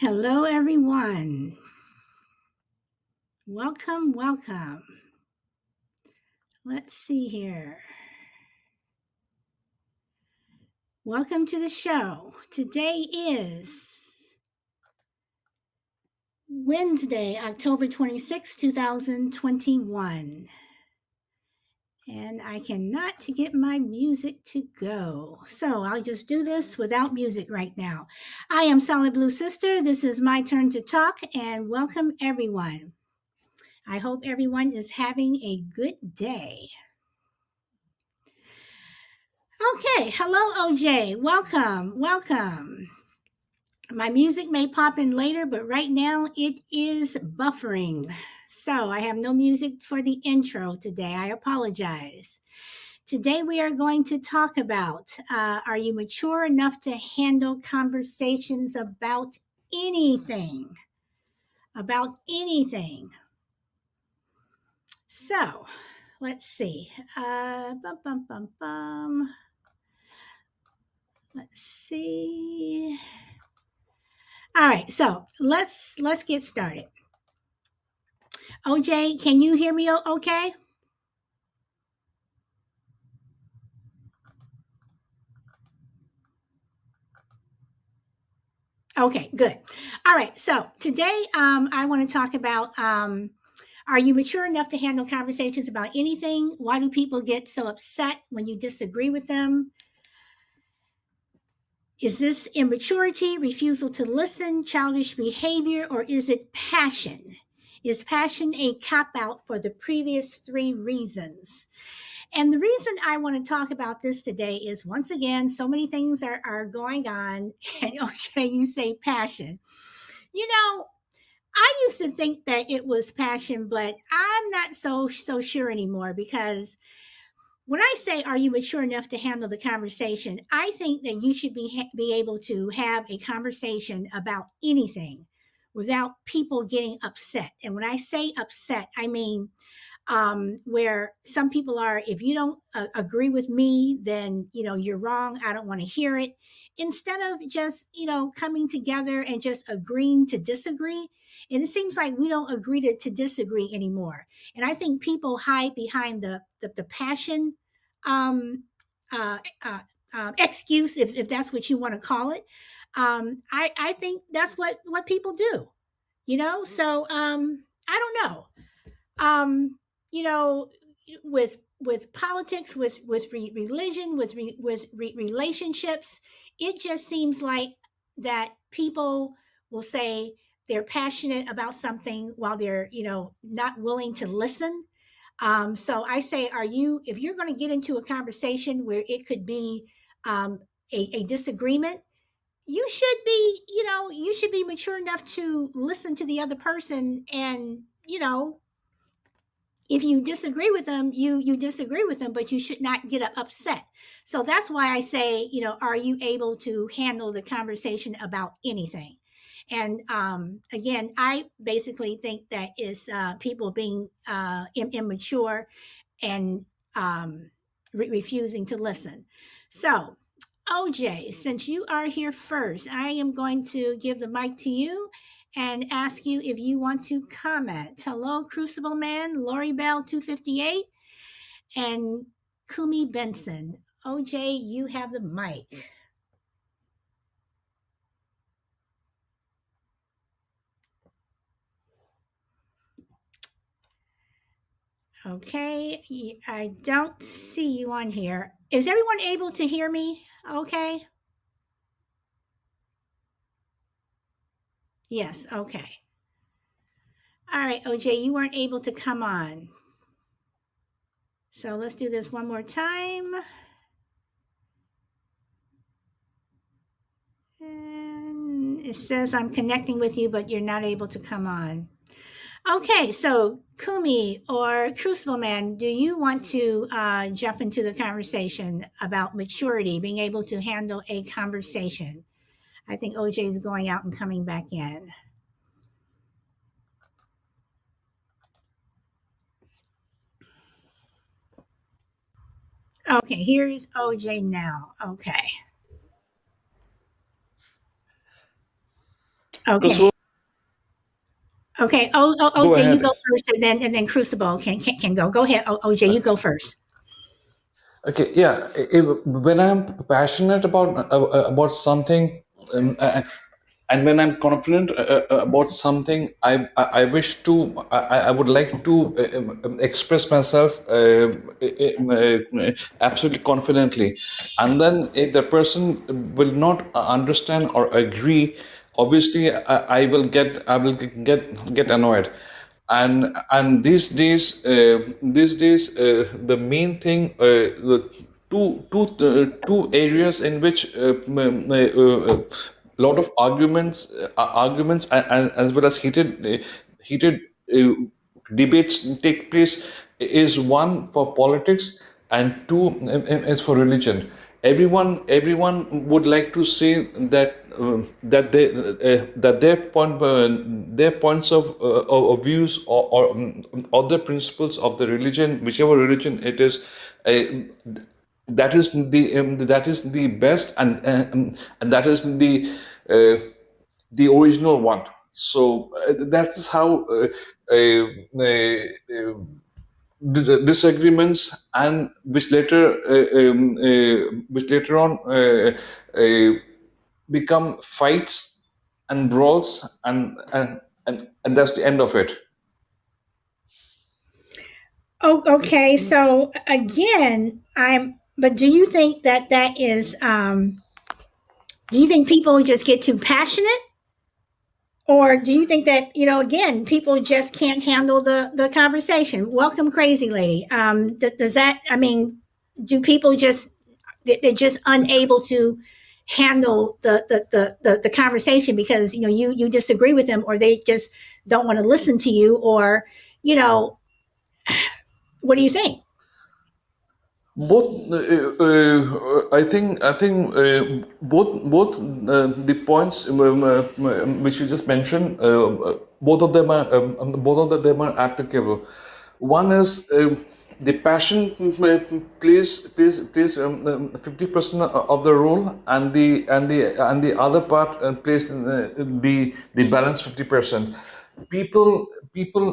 Hello, everyone. Welcome, welcome. Let's see here. Welcome to the show. Today is Wednesday, October 26, 2021. And I cannot get my music to go. So I'll just do this without music right now. I am Solid Blue Sister. This is my turn to talk, and welcome, everyone. I hope everyone is having a good day. Okay, hello OJ. Welcome, welcome. My music may pop in later, but right now it is buffering. So I have no music for the intro today. I apologize. Today we are going to talk about are you mature enough to handle conversations about anything? About anything. So let's see. Bum, bum, bum, bum. Let's see. All right, so let's get started. OJ, can you hear me okay? Okay, good. All right, so today I want to talk about are you mature enough to handle conversations about anything? Why do people get so upset when you disagree with them? Is this immaturity, refusal to listen, childish behavior, or is it passion? Is passion a cop out for the previous three reasons? And the reason I want to talk about this today is once again, so many things are going on. And okay, you say passion. You know, I used to think that it was passion, but I'm not so sure anymore because when I say are you mature enough to handle the conversation, I think that you should be able to have a conversation about anything without people getting upset. And when I say upset, I mean where some people are, if you don't agree with me, then you're wrong. I don't want to hear it. Instead of just coming together and just agreeing to disagree, and it seems like we don't agree to disagree anymore. And I think people hide behind the passion um, uh, uh, excuse, if that's what you want to call it. I think that's what people do. So I don't know um you know with politics, with religion, with relationships, it just seems like that people will say they're passionate about something while they're not willing to listen. So I say, are you, if you're going to get into a conversation where it could be a disagreement, you should be mature enough to listen to the other person. And if you disagree with them, you disagree with them, but you should not get upset. So that's why I say, are you able to handle the conversation about anything? And again, I basically think that is people being immature and refusing to listen. So, OJ, since you are here first, I am going to give the mic to you and ask you if you want to comment. Hello, Crucible Man, Lori Bell 258, and Kumi Benson. OJ, you have the mic. Okay, I don't see you on here. Is everyone able to hear me? Okay. Yes, okay. All right, OJ, you weren't able to come on. So let's do this one more time. And it says I'm connecting with you, but you're not able to come on. Okay, so Kumi or Crucible Man, do you want to jump into the conversation about maturity, being able to handle a conversation? I think OJ is going out and coming back in. Okay, here's OJ now. Okay. Okay. Okay. Go OJ, you ahead. go first, and then Crucible can go. Go ahead, OJ. You go first. Okay, yeah. When I'm passionate about something, and when I'm confident about something, I wish to I would like to express myself absolutely confidently, and then if the person will not understand or agree, obviously I will get annoyed. And these days the main thing, the two areas in which lot of arguments and as well as heated uh, debates take place is one for politics, and two is for religion. Everyone would like to say that their points of views, or the principles of the religion, whichever religion it is, uh, that is the best, and that is uh, the original one. So that's how disagreements, and which later on become fights and brawls, and that's the end of it. Oh, okay. So again, But do you think that that is? Do you think people just get too passionate, or do you think that again, people just can't handle the conversation? Welcome, crazy lady. Does that? I mean, do people just they're just unable to handle the conversation because you disagree with them, or they just don't want to listen to you, or you know what do you think? Both, I think both the points which you just mentioned, both of them are applicable. One is the passion plays 50% of the role, and the other part plays the balance 50%. People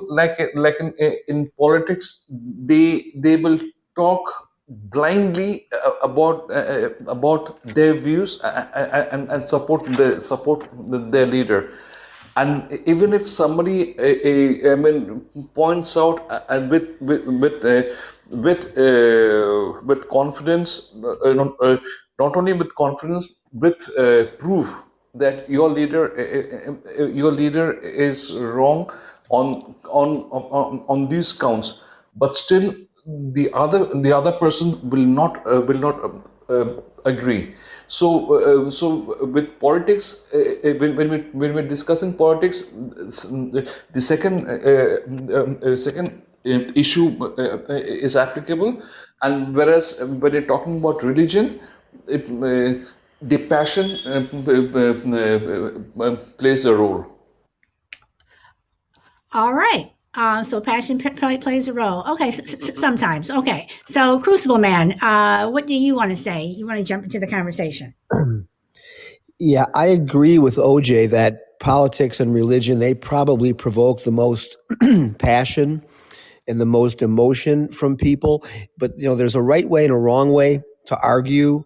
like in politics, they will talk blindly about their views, and support their leader. And even if somebody, I mean, points out, and with confidence, not only with confidence, with proof that your leader is wrong on these counts, but still the other person will not agree. So with politics, when we're discussing politics, the second issue is applicable, and whereas when you're talking about religion, the passion plays a role. All right. So passion plays a role. Okay, sometimes. Okay. So Crucible Man, what do you want to say? You want to jump into the conversation? Yeah, I agree with OJ that politics and religion, they probably provoke the most passion and the most emotion from people. But there's a right way and a wrong way to argue.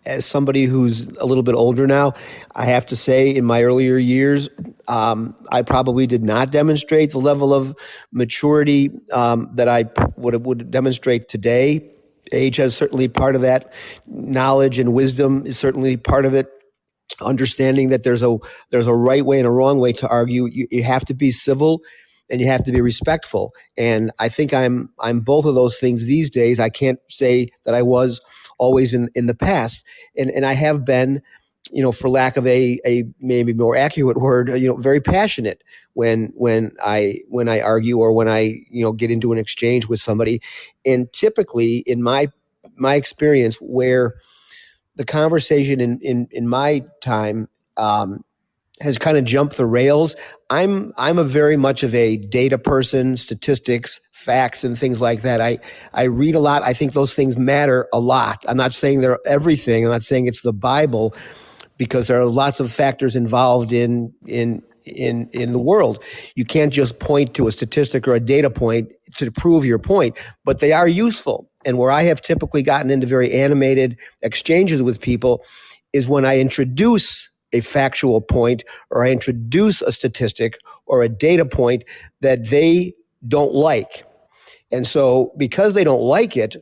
As somebody who's a little bit older now, I have to say, in my earlier years, I probably did not demonstrate the level of maturity that I would demonstrate today. Age has certainly part of that. Knowledge and wisdom is certainly part of it. Understanding that there's a right way and a wrong way to argue. You have to be civil and you have to be respectful. And I think I'm both of those things these days. I can't say that I was always in the past. And I have been, for lack of a maybe more accurate word, very passionate when I argue, or when I get into an exchange with somebody. And typically in my experience, where the conversation in my time has kind of jumped the rails. I'm a very much of a data person, statistics, facts, and things like that. I read a lot. I think those things matter a lot. I'm not saying they're everything. I'm not saying it's the Bible, because there are lots of factors involved in the world. You can't just point to a statistic or a data point to prove your point, but they are useful. And where I have typically gotten into very animated exchanges with people is when I introduce a factual point or I introduce a statistic or a data point that they don't like. And so because they don't like it,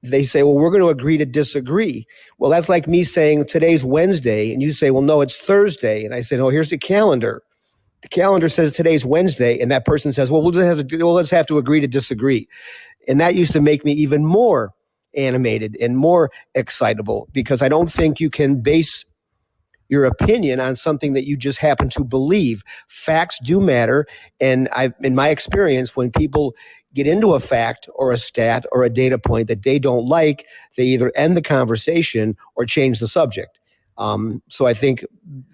they say, well, we're going to agree to disagree. Well, that's like me saying today's Wednesday, and you say, well, no, it's Thursday. And I say, no, here's the calendar. The calendar says today's Wednesday, and that person says, well, let's have to agree to disagree. And that used to make me even more animated and more excitable because I don't think you can base your opinion on something that you just happen to believe. Facts do matter. And in my experience, when people get into a fact or a stat or a data point that they don't like, they either end the conversation or change the subject. So I think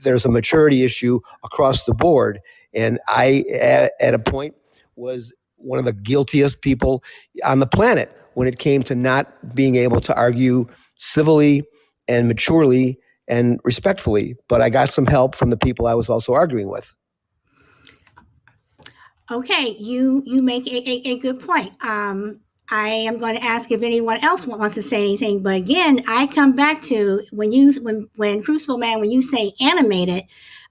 there's a maturity issue across the board. And I, at a point, was one of the guiltiest people on the planet when it came to not being able to argue civilly and maturely and respectfully. But I got some help from the people I was also arguing with. Okay, you make a good point. I am going to ask if anyone else wants to say anything, but again, I come back to when Crucible Man, when you say animated,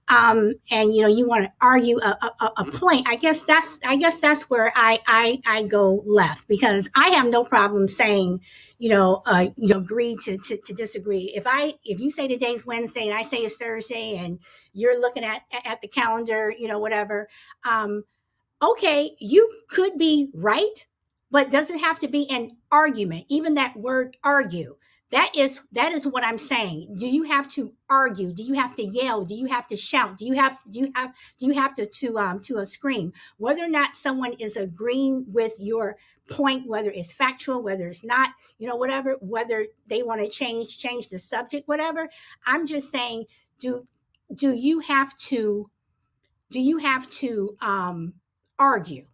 and you want to argue a point. I guess that's where I go left, because I have no problem saying, agree to disagree. If you say today's Wednesday and I say it's Thursday and you're looking at the calendar, whatever. Okay, you could be right, but does it have to be an argument? Even that word argue, that is what I'm saying. Do you have to argue? Do you have to yell? Do you have to shout? Do you have to scream? Whether or not someone is agreeing with your point, whether it's factual, whether it's not, whatever, whether they want to change the subject, whatever. I'm just saying, do do you have to argue?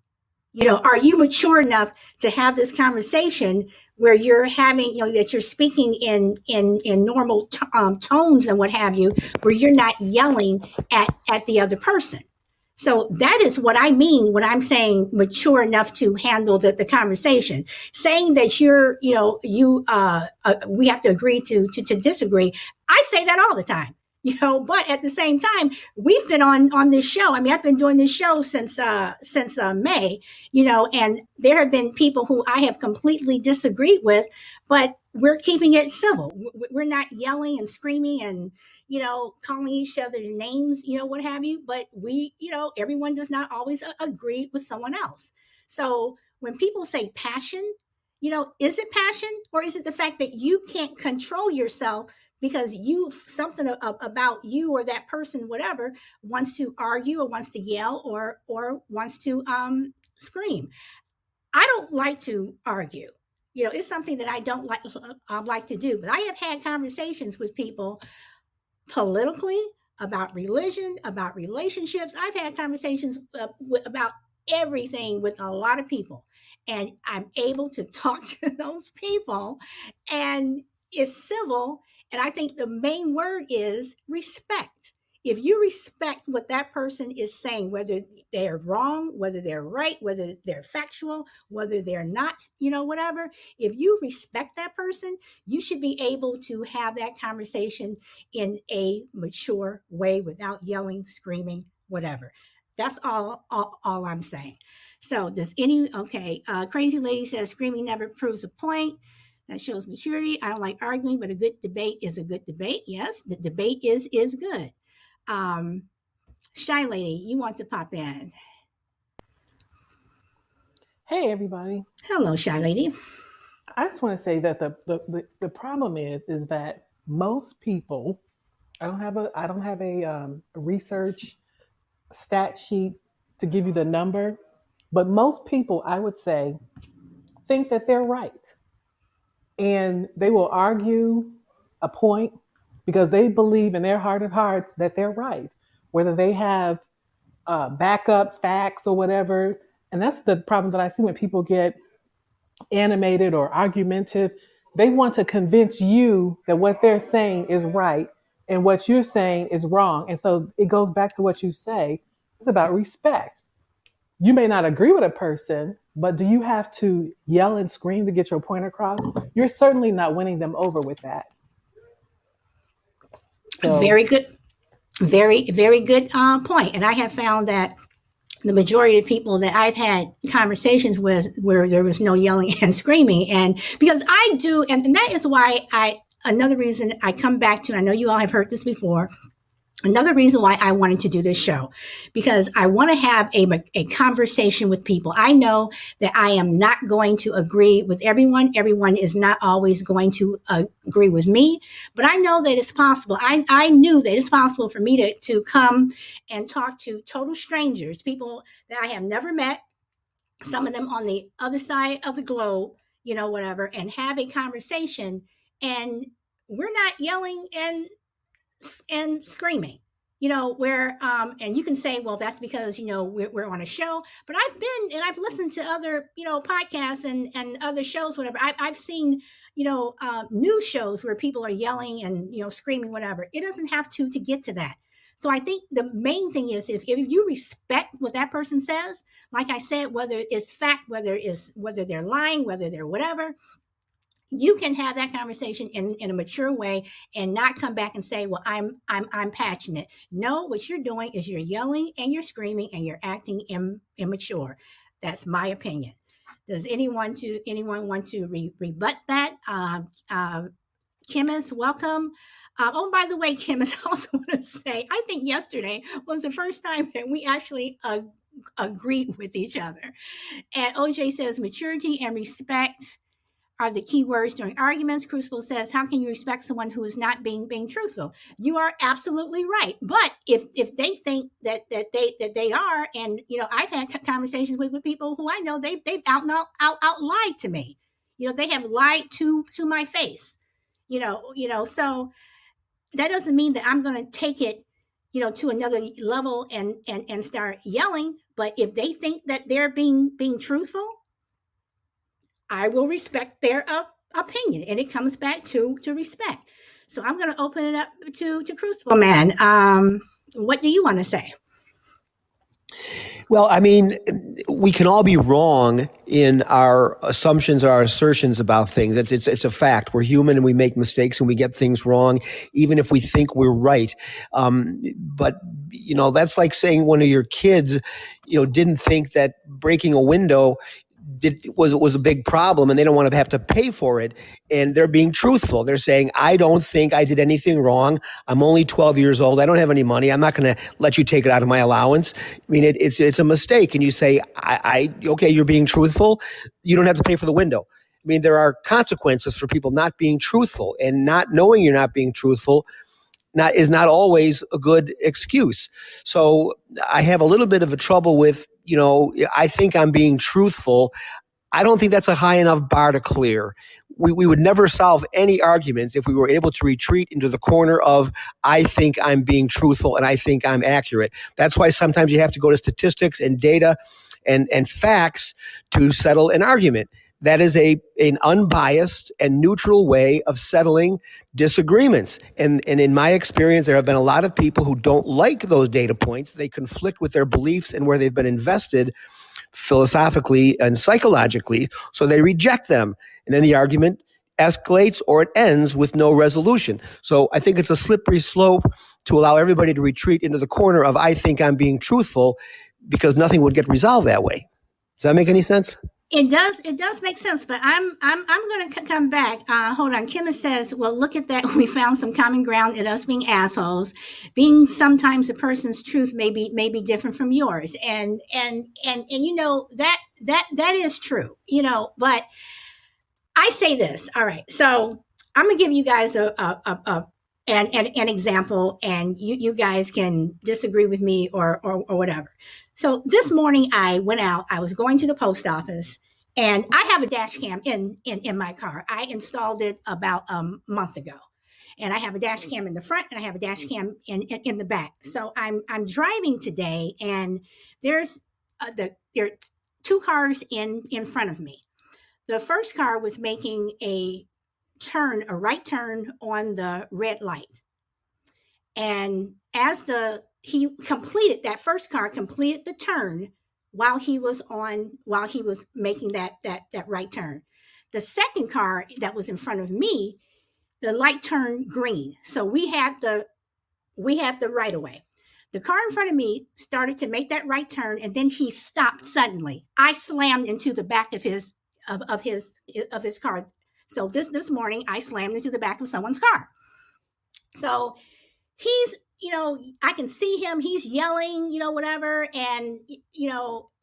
Are you mature enough to have this conversation where you're having, that you're speaking in normal tones and what have you, where you're not yelling at the other person? So that is what I mean when I'm saying mature enough to handle the conversation. Saying that we have to agree to disagree. I say that all the time. But at the same time, we've been on this show. I mean, I've been doing this show since May, and there have been people who I have completely disagreed with, but we're keeping it civil. We're not yelling and screaming and calling each other names, what have you. But everyone does not always agree with someone else. So when people say passion, is it passion, or is it the fact that you can't control yourself because something about you or that person, whatever, wants to argue or wants to yell or wants to scream? I don't like to argue. It's something that I don't like to do. But I have had conversations with people politically, about religion, about relationships. I've had conversations about everything with a lot of people, and I'm able to talk to those people, and it's civil. And I think the main word is respect. If you respect what that person is saying, whether they're wrong, whether they're right, whether they're factual, whether they're not, whatever, if you respect that person, you should be able to have that conversation in a mature way without yelling, screaming, whatever. That's all I'm saying. So Crazy Lady says screaming never proves a point. That shows maturity. I don't like arguing, but a good debate is a good debate. Yes, the debate is good. Shy Lady, you want to pop in? Hey, everybody. Hello, Shy Lady. I just want to say that the problem is that most people, I don't have a research stat sheet to give you the number, but most people, I would say, think that they're right, and they will argue a point because they believe in their heart of hearts that they're right, whether they have backup facts or whatever. And that's the problem that I see when people get animated or argumentative. They want to convince you that what they're saying is right and what you're saying is wrong. And so it goes back to what you say. It's about respect. You may not agree with a person, but do you have to yell and scream to get your point across? You're certainly not winning them over with that. So, Very good, very good point. And I have found that the majority of people that I've had conversations with where there was no yelling and screaming. And because I do, and that is why another reason I come back to, I know you all have heard this before, another reason why I wanted to do this show, because I want to have a conversation with people. I know that I am not going to agree with everyone. Everyone is not always going to agree with me, but I know that it's possible. I knew that it's possible for me to come and talk to total strangers, people that I have never met, some of them on the other side of the globe, whatever, and have a conversation. And we're not yelling and screaming, where and you can say, well, that's because we're on a show, but I've been and I've listened to other podcasts and other shows, whatever. I've seen news shows where people are yelling and screaming, whatever. It doesn't have to get to that. So I think the main thing is, if you respect what that person says, like I said, whether it's fact, whether they're lying, whether they're whatever, you can have that conversation in a mature way and not come back and say, well, I'm passionate. No, what you're doing is you're yelling and you're screaming and you're acting immature. That's my opinion. Does anyone want to rebut that? Kim is welcome. Oh, by the way, Kim, is also want to say, I think yesterday was the first time that we actually agreed with each other. And OJ says maturity and respect are the key words during arguments. Crucible says, how can you respect someone who is not being truthful? You are absolutely right. But if they think that they are, and I've had conversations with people who I know they've out lied to me. They have lied to my face. So that doesn't mean that I'm going to take it to another level and start yelling. But if they think that they're being truthful, I will respect their opinion, and it comes back to respect. So I'm going to open it up to Crucible Man. What do you want to say? Well, I mean, we can all be wrong in our assumptions or our assertions about things. It's a fact. We're human and we make mistakes and we get things wrong, even if we think we're right. But that's like saying one of your kids, didn't think that breaking a window was a big problem, and they don't want to have to pay for it. And they're being truthful. They're saying, I don't think I did anything wrong. I'm only 12 years old. I don't have any money. I'm not going to let you take it out of my allowance. I mean, it's a mistake. And you say, okay, you're being truthful. You don't have to pay for the window. I mean, there are consequences for people not being truthful, and not knowing you're not being truthful is not always a good excuse. So I have a little bit of a trouble with, I think I'm being truthful. I don't think that's a high enough bar to clear. We would never solve any arguments if we were able to retreat into the corner of, I think I'm being truthful and I think I'm accurate. That's why sometimes you have to go to statistics and data and facts to settle an argument. That is an unbiased and neutral way of settling disagreements. And in my experience, there have been a lot of people who don't like those data points. They conflict with their beliefs and where they've been invested philosophically and psychologically, so they reject them. And then the argument escalates or it ends with no resolution. So I think it's a slippery slope to allow everybody to retreat into the corner of, I think I'm being truthful, because nothing would get resolved that way. Does that make any sense? It does make sense, but I'm going to come back. Hold on. Kim says, well, look at that. We found some common ground in us being assholes. Being sometimes a person's truth may be different from yours. And that is true, but I say this. All right. So I'm going to give you guys an example, and you guys can disagree with me or whatever. So this morning I went out. I was going to the post office, and I have a dash cam in my car. I installed it about a month ago, and I have a dash cam in the front, and I have a dash cam in the back. So I'm driving today, and there are two cars in front of me. The first car was making a right turn on the red light. And as he completed that first car, completed the turn while he was making that right turn. The second car that was in front of me, the light turned green. So we had the right of way. The car in front of me started to make that right turn, and then he stopped suddenly. I slammed into the back of his car. So this morning, I slammed into the back of someone's car. So he's, I can see him, he's yelling, whatever. And,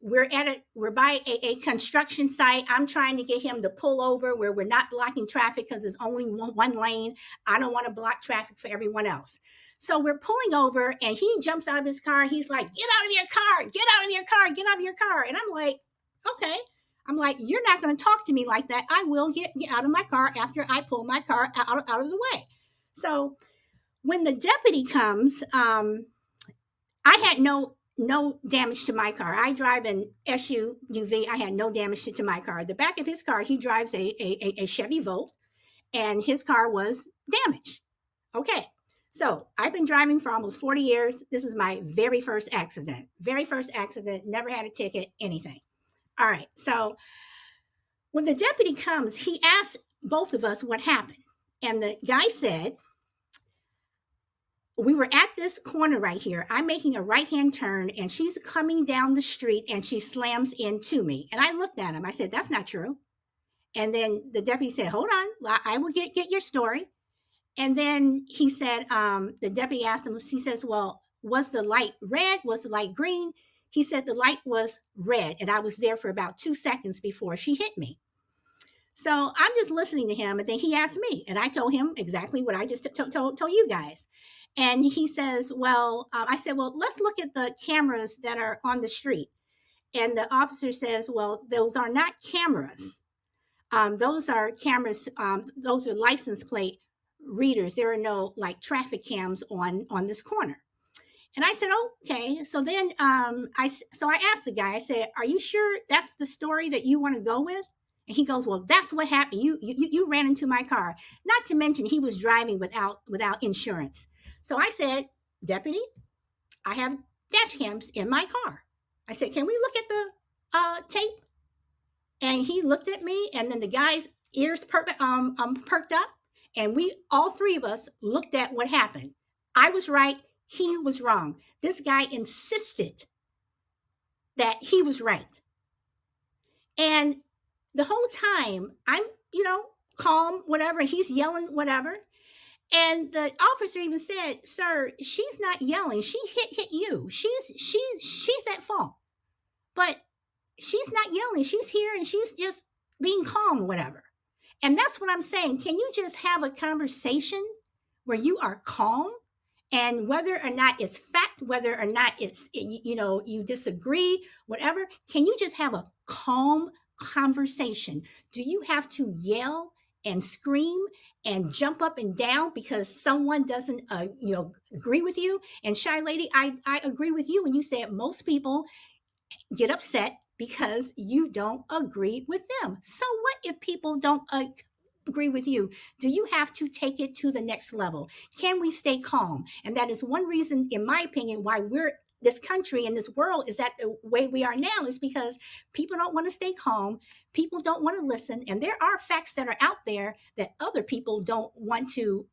we're by a construction site. I'm trying to get him to pull over where we're not blocking traffic because there's only one lane. I don't want to block traffic for everyone else. So we're pulling over and he jumps out of his car. He's like, get out of your car, get out of your car, get out of your car. And I'm like, okay. I'm like, you're not going to talk to me like that. I will get out of my car after I pull my car out of the way. So when the deputy comes, I had no damage to my car. I drive an SUV. I had no damage to my car. The back of his car, he drives a Chevy Volt, and his car was damaged. Okay. So I've been driving for almost 40 years. This is my very first accident. Never had a ticket, anything. All right. So when the deputy comes, he asks both of us what happened. And the guy said, we were at this corner right here. I'm making a right-hand turn, and she's coming down the street, and she slams into me. And I looked at him. I said, that's not true. And then the deputy said, hold on. I will get your story. And then he said, the deputy asked him, he says, well, was the light red? Was the light green? He said the light was red, and I was there for about 2 seconds before she hit me. So I'm just listening to him, and then he asked me, and I told him exactly what I just told you guys. And he says, well, I said, well, let's look at the cameras that are on the street. And the officer says, well, those are not cameras. Those are cameras. Those are license plate readers. There are no like traffic cams on this corner. And I said, okay. So then I asked the guy, I said, are you sure that's the story that you want to go with? And he goes, well, that's what happened. You ran into my car. Not to mention he was driving without insurance. So I said, deputy, I have dash cams in my car. I said, can we look at the tape? And he looked at me, and then the guy's ears perked up, and we, all three of us, looked at what happened. I was right. He was wrong. This guy insisted that he was right. And the whole time, I'm, calm, whatever. He's yelling, whatever. And the officer even said, sir, she's not yelling. She hit you. She's at fault. But she's not yelling. She's here and she's just being calm or whatever. And that's what I'm saying. Can you just have a conversation where you are calm? And whether or not it's fact, whether or not it's, you disagree, whatever, can you just have a calm conversation? Do you have to yell and scream and jump up and down because someone doesn't, agree with you? And Shy Lady, I agree with you when you said most people get upset because you don't agree with them. So what if people don't agree with you? Do you have to take it to the next level? Can we stay calm? And that is one reason, in my opinion, why this country and this world is at the way we are now, is because people don't want to stay calm. People don't want to listen. And there are facts that are out there that other people don't want to,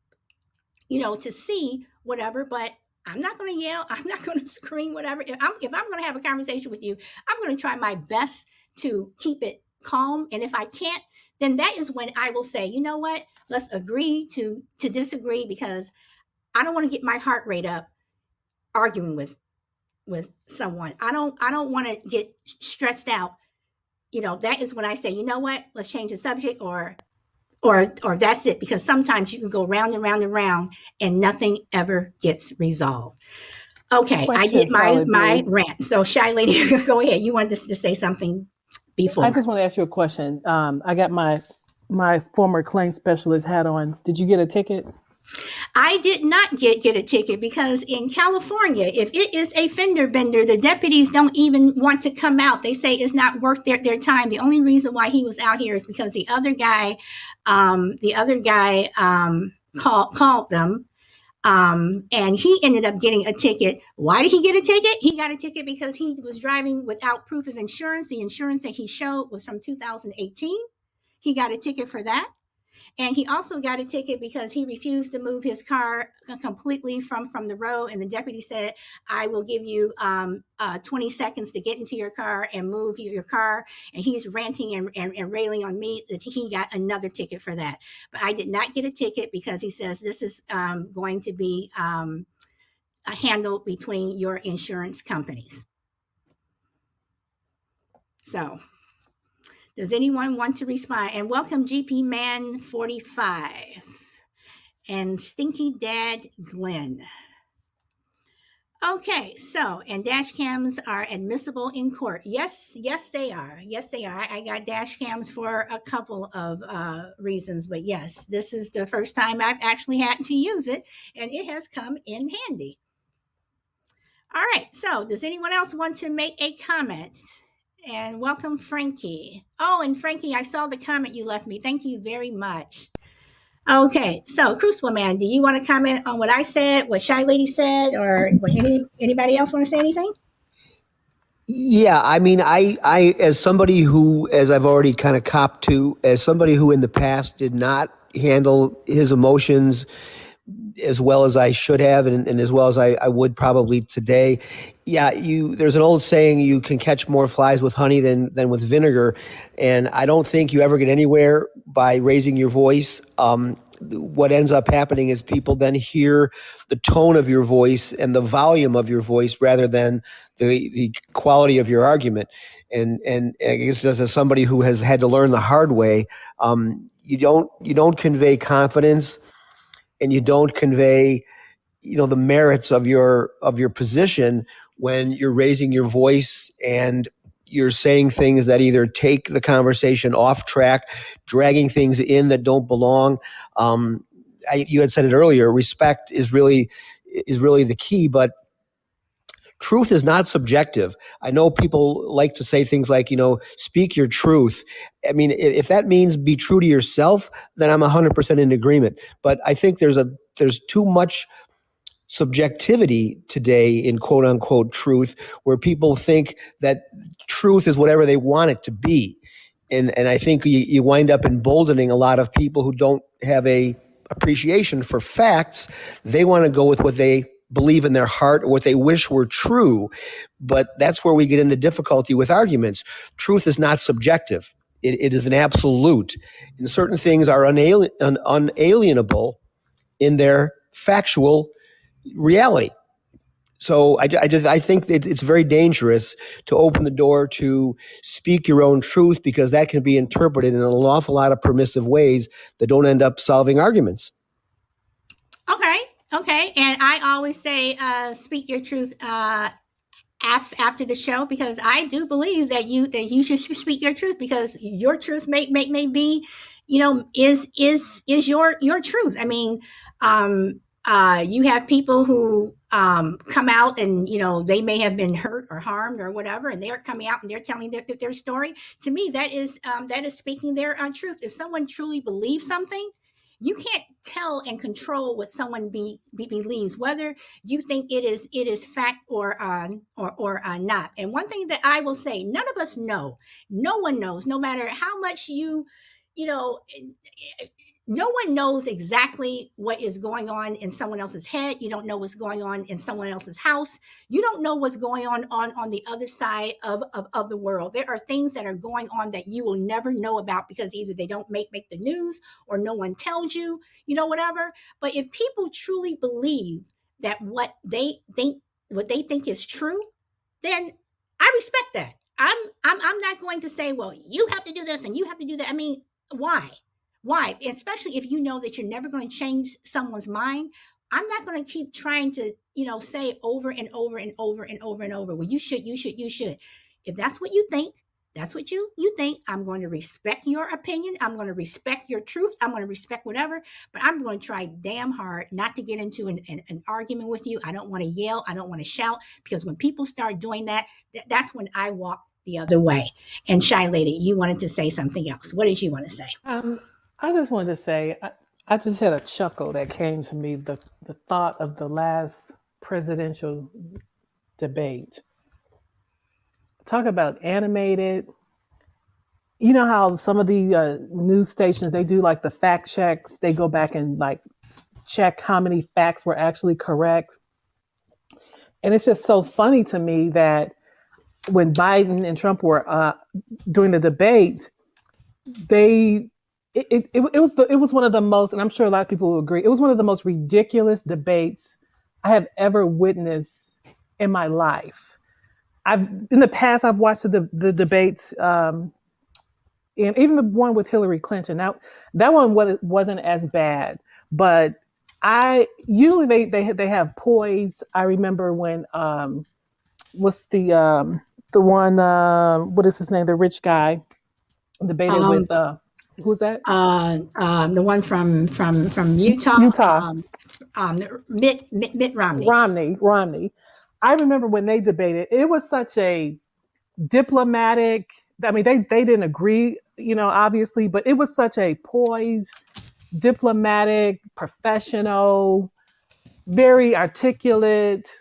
to see, whatever. But I'm not going to yell. I'm not going to scream, whatever. If I'm going to have a conversation with you, I'm going to try my best to keep it calm. And if I can't, then that is when I will say, you know what, let's agree to disagree, because I don't want to get my heart rate up arguing with someone. I don't want to get stressed out. That is when I say, you know what, let's change the subject, or that's it, because sometimes you can go round and round and round and nothing ever gets resolved. Okay, I did my rant. So Shy Lady, go ahead. You wanted to say something before. I just want to ask you a question. I got my former claim specialist hat on. Did you get a ticket? I did not get a ticket, because in California, if it is a fender bender, the deputies don't even want to come out. They say it's not worth their time. The only reason why he was out here is because the other guy called them. And he ended up getting a ticket. Why did he get a ticket? He got a ticket because he was driving without proof of insurance. The insurance that he showed was from 2018. He got a ticket for that. And he also got a ticket because he refused to move his car completely from the road. And the deputy said, I will give you 20 seconds to get into your car and move your car. And he's ranting and railing on me that he got another ticket for that. But I did not get a ticket because he says this is going to be handled between your insurance companies. So does anyone want to respond? And welcome GP Man 45. And Stinky Dad Glenn. Okay, so, and dash cams are admissible in court. Yes, they are. Yes, they are. I got dash cams for a couple of reasons, but yes, this is the first time I've actually had to use it, and it has come in handy. All right, so does anyone else want to make a comment? And welcome, Frankie. Oh, and Frankie, I saw the comment you left me. Thank you very much. Okay, so Crucible Man, do you want to comment on what I said, what Shy Lady said, or anybody else want to say anything? Yeah, I mean, I, as somebody who, as I've already kind of copped to, as somebody who in the past did not handle his emotions as well as I should have, and as well as I would probably today. Yeah, there's an old saying, you can catch more flies with honey than with vinegar. And I don't think you ever get anywhere by raising your voice. What ends up happening is people then hear the tone of your voice and the volume of your voice rather than the quality of your argument. And I guess as somebody who has had to learn the hard way, you don't convey confidence, and you don't convey, the merits of your position when you're raising your voice and you're saying things that either take the conversation off track, dragging things in that don't belong. You had said it earlier, respect is really the key, but truth is not subjective. I know people like to say things like, speak your truth. I mean, if that means be true to yourself, then I'm 100% in agreement. But I think there's too much subjectivity today in quote unquote truth, where people think that truth is whatever they want it to be. And I think you wind up emboldening a lot of people who don't have a appreciation for facts. They want to go with what they believe in their heart or what they wish were true. But that's where we get into difficulty with arguments. Truth is not subjective. It is an absolute. And certain things are unalienable in their factual reality. So I think that it's very dangerous to open the door to speak your own truth, because that can be interpreted in an awful lot of permissive ways that don't end up solving arguments. Okay. And I always say, speak your truth after the show, because I do believe that you should speak your truth, because your truth may be, is your truth. I mean, you have people who come out and they may have been hurt or harmed or whatever, and they're coming out and they're telling their story. To me, that is speaking their truth. If someone truly believes something, you can't tell and control what someone believes, whether you think it is fact or not. And one thing that I will say, none of us know. No one knows, no matter how much no one knows exactly what is going on in someone else's head. You don't know what's going on in someone else's house. You don't know what's going on the other side of the world. There are things that are going on that you will never know about, because either they don't make the news, or no one tells you, whatever. But if people truly believe that what they think is true, then I respect that. I'm not going to say, well, you have to do this and you have to do that. I mean, why? Especially if you know that you're never going to change someone's mind. I'm not going to keep trying to, say over and over and over and over and over, well, you should. If that's what you think, that's what you think. I'm going to respect your opinion. I'm going to respect your truth. I'm going to respect whatever, but I'm going to try damn hard not to get into an argument with you. I don't want to yell. I don't want to shout, because when people start doing that, that's when I walk the other way. And Shy Lady, you wanted to say something else. What did you want to say? I just wanted to say, I just had a chuckle that came to me, the thought of the last presidential debate. Talk about animated. You know how some of the news stations, they do like the fact checks, they go back and like check how many facts were actually correct. And it's just so funny to me that when Biden and Trump were doing the debate, they it was one of the most, and I'm sure a lot of people will agree, it was one of the most ridiculous debates I have ever witnessed in my life. I've in the past I've watched the debates, and even the one with Hillary Clinton. Now that one wasn't as bad, but I usually they have poise. I remember when what's the one, what is his name, the rich guy debated Um, with who's that? the one from Utah, Utah. Mitt Romney. Romney. I remember when they debated, it was such a diplomatic. I mean, they didn't agree, obviously, but it was such a poised, diplomatic, professional, very articulate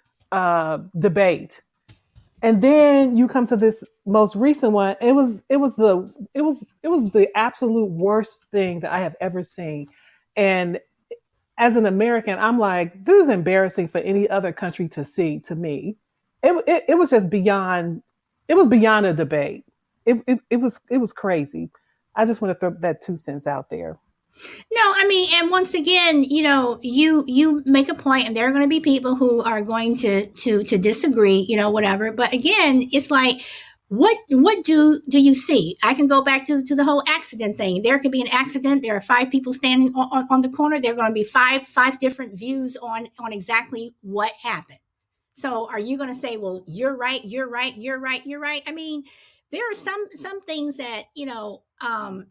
debate. And then you come to this most recent one. It was the absolute worst thing that I have ever seen. And as an American, I'm like, this is embarrassing for any other country to see. To me, it was just beyond. It was beyond a debate. It was crazy. I just want to throw that 2 cents out there. No, I mean, and once again, you make a point, and there are going to be people who are going to disagree, whatever. But again, it's like, what do you see? I can go back to the whole accident thing. There could be an accident. There are five people standing on the corner. There are going to be five different views on exactly what happened. So are you going to say, well, you're right, you're right, you're right, you're right? I mean, there are some things that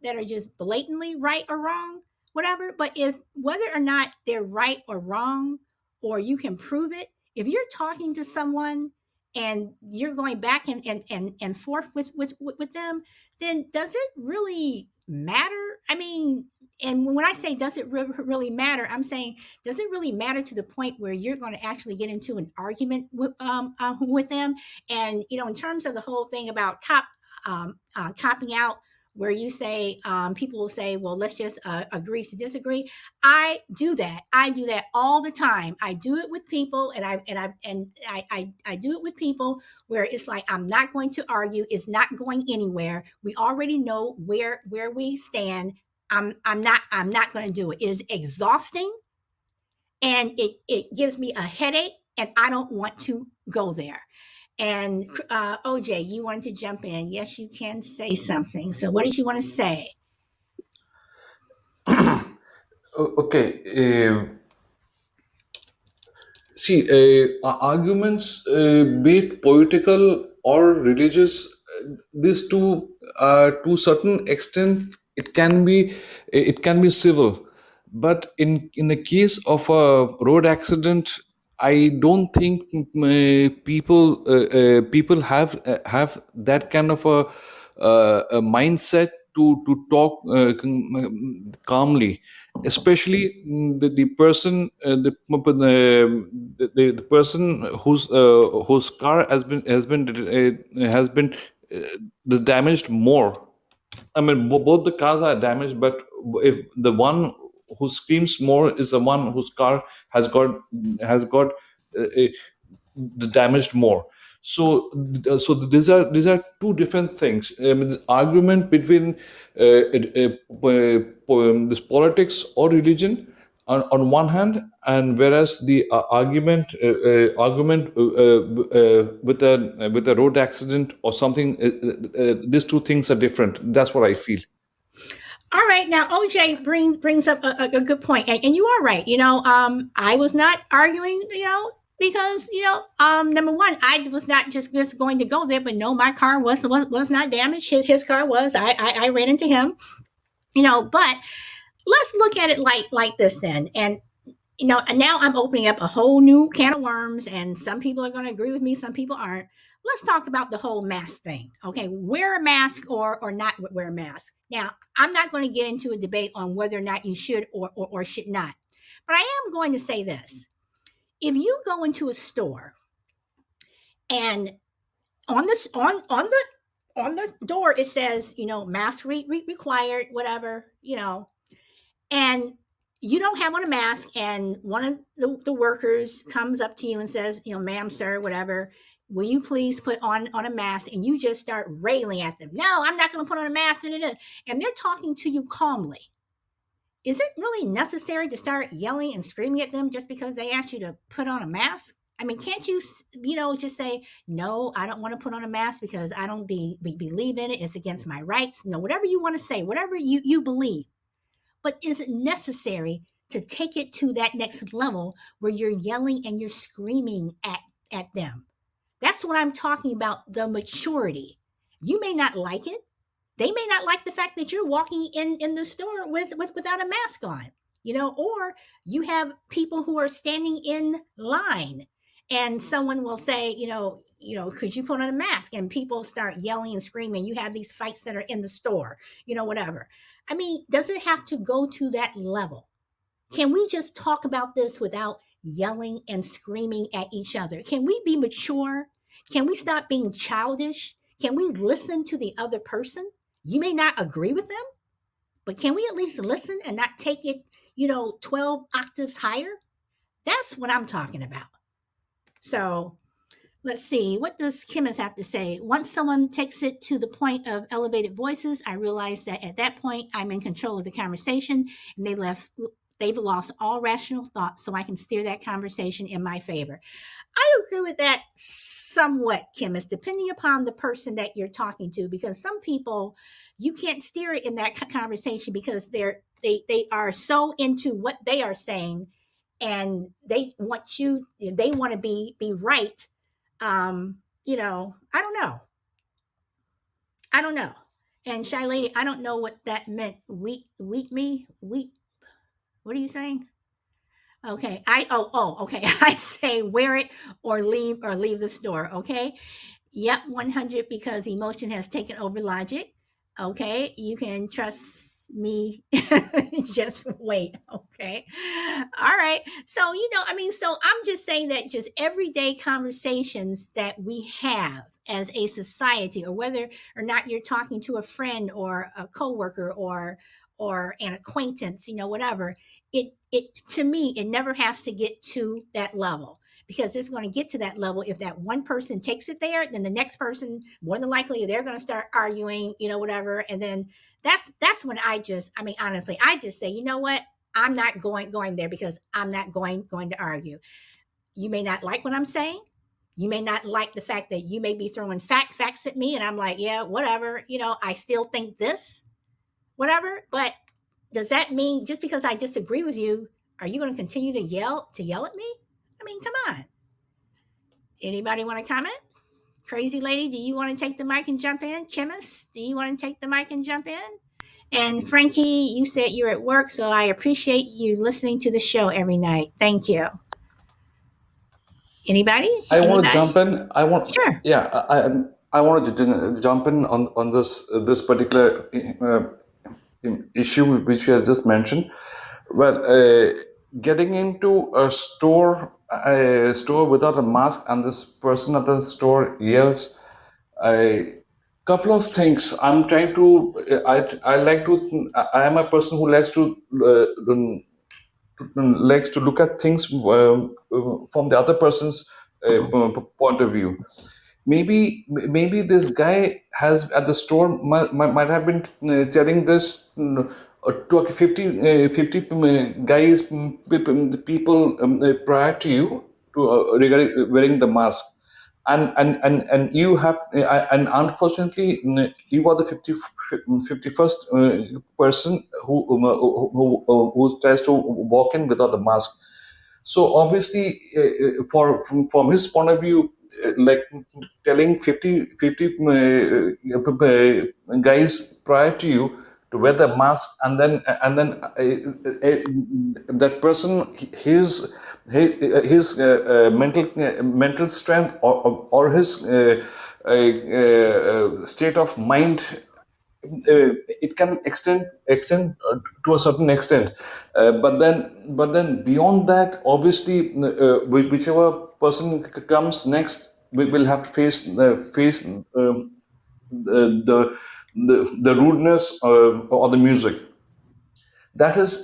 that are just blatantly right or wrong, whatever. But if whether or not they're right or wrong, or you can prove it, if you're talking to someone and you're going back and forth with them, then does it really matter? I mean, and when I say does it really matter, I'm saying, does it really matter to the point where you're going to actually get into an argument with them? And in terms of the whole thing about copping out, where you say, people will say, well, let's just agree to disagree. I do that. I do that all the time. I do it with people, and I do it with people where it's like, I'm not going to argue. It's not going anywhere. We already know where we stand. I'm not going to do it. It is exhausting, and it gives me a headache, and I don't want to go there. And OJ, you wanted to jump in. Yes, you can say something. So what did you want to say? Okay. See, arguments, be it political or religious, these two, to a certain extent, it can be civil. But in the case of a road accident, I don't think people have that kind of a mindset to talk calmly, especially the person, the person whose car has been damaged more. I mean, both the cars are damaged, but if the one who screams more is the one whose car has got damaged more. So these are two different things. I mean, this argument between this politics or religion on one hand, and whereas the argument with a road accident or something, these two things are different. That's what I feel. All right, now OJ brings up a good point, and you are right. I was not arguing, because number one, I was not just going to go there, but no, my car was not damaged. His car was. I ran into him, but let's look at it like this then. And and now I'm opening up a whole new can of worms, and some people are going to agree with me, some people aren't. let's talk about the whole mask thing. Okay, wear a mask or not wear a mask. Now, I'm not going to get into a debate on whether or not you should or should not, but I am going to say this: if you go into a store and on this on the door it says, mask required, whatever, and you don't have on a mask, and one of the workers comes up to you and says, ma'am, sir, whatever, will you please put on a mask, and you just start railing at them. No, I'm not going to put on a mask. And they're talking to you calmly. Is it really necessary to start yelling and screaming at them just because they asked you to put on a mask? I mean, can't you, just say, no, I don't want to put on a mask because I don't believe in it. It's against my rights. Whatever you want to say, whatever you believe. But is it necessary to take it to that next level where you're yelling and you're screaming at them? That's what I'm talking about, the maturity. You may not like it. They may not like the fact that you're walking in the store without a mask on, or you have people who are standing in line and someone will say, could you put on a mask? And people start yelling and screaming. You have these fights that are in the store, whatever. I mean, does it have to go to that level? Can we just talk about this without yelling and screaming at each other? Can we be mature? Can we stop being childish? Can we listen to the other person? You may not agree with them, but can we at least listen and not take it, 12 octaves higher? That's what I'm talking about. So let's see. What does Kimmis have to say? Once someone takes it to the point of elevated voices, I realize that at that point I'm in control of the conversation, and they've lost all rational thought, so I can steer that conversation in my favor. I agree with that somewhat, Kimmis, depending upon the person that you're talking to, because some people you can't steer it in that conversation because they are so into what they are saying, and they want to be right. I don't know. I don't know. And Shy Lady, I don't know what that meant. Weak me? Weak. What are you saying? Okay. Okay. I say wear it or leave the store. Okay. Yep, 100, because emotion has taken over logic. Okay, you can trust me. Just wait. Okay. All right. So, so I'm just saying that just everyday conversations that we have as a society, or whether or not you're talking to a friend or a coworker or an acquaintance, whatever, it to me, it never has to get to that level, because it's going to get to that level. If that one person takes it there, then the next person, more than likely, they're going to start arguing, whatever. And then that's when honestly, I just say, you know what? I'm not going there, because I'm not going to argue. You may not like what I'm saying. You may not like the fact that you may be throwing facts at me, and I'm like, yeah, whatever. I still think this, whatever. But does that mean just because I disagree with you, are you going to continue to yell at me? I mean, come on. Anybody want to comment? Crazy Lady, do you want to take the mic and jump in? Chemist, do you want to take the mic and jump in? And Frankie, you said you're at work, so I appreciate you listening to the show every night. Thank you. Anybody? I want to Anybody? jump in. Sure. I wanted to jump in on this particular issue which you have just mentioned. Well, getting into a store without a mask, and this person at the store yells a couple of things. I'm trying to. I like to. I am a person who likes to look at things from the other person's point of view. Maybe this guy has at the store might have been selling this to 50 guys, people prior to you, to regarding wearing the mask, and you have and unfortunately you are the 51st person who tries to walk in without a mask. So obviously, from his point of view, like telling 50 guys prior to you to wear the mask, and then that person, his his mental strength, or his state of mind, it can extend to a certain extent, but then beyond that, obviously, whichever person comes next will have to face the rudeness, or the music. That is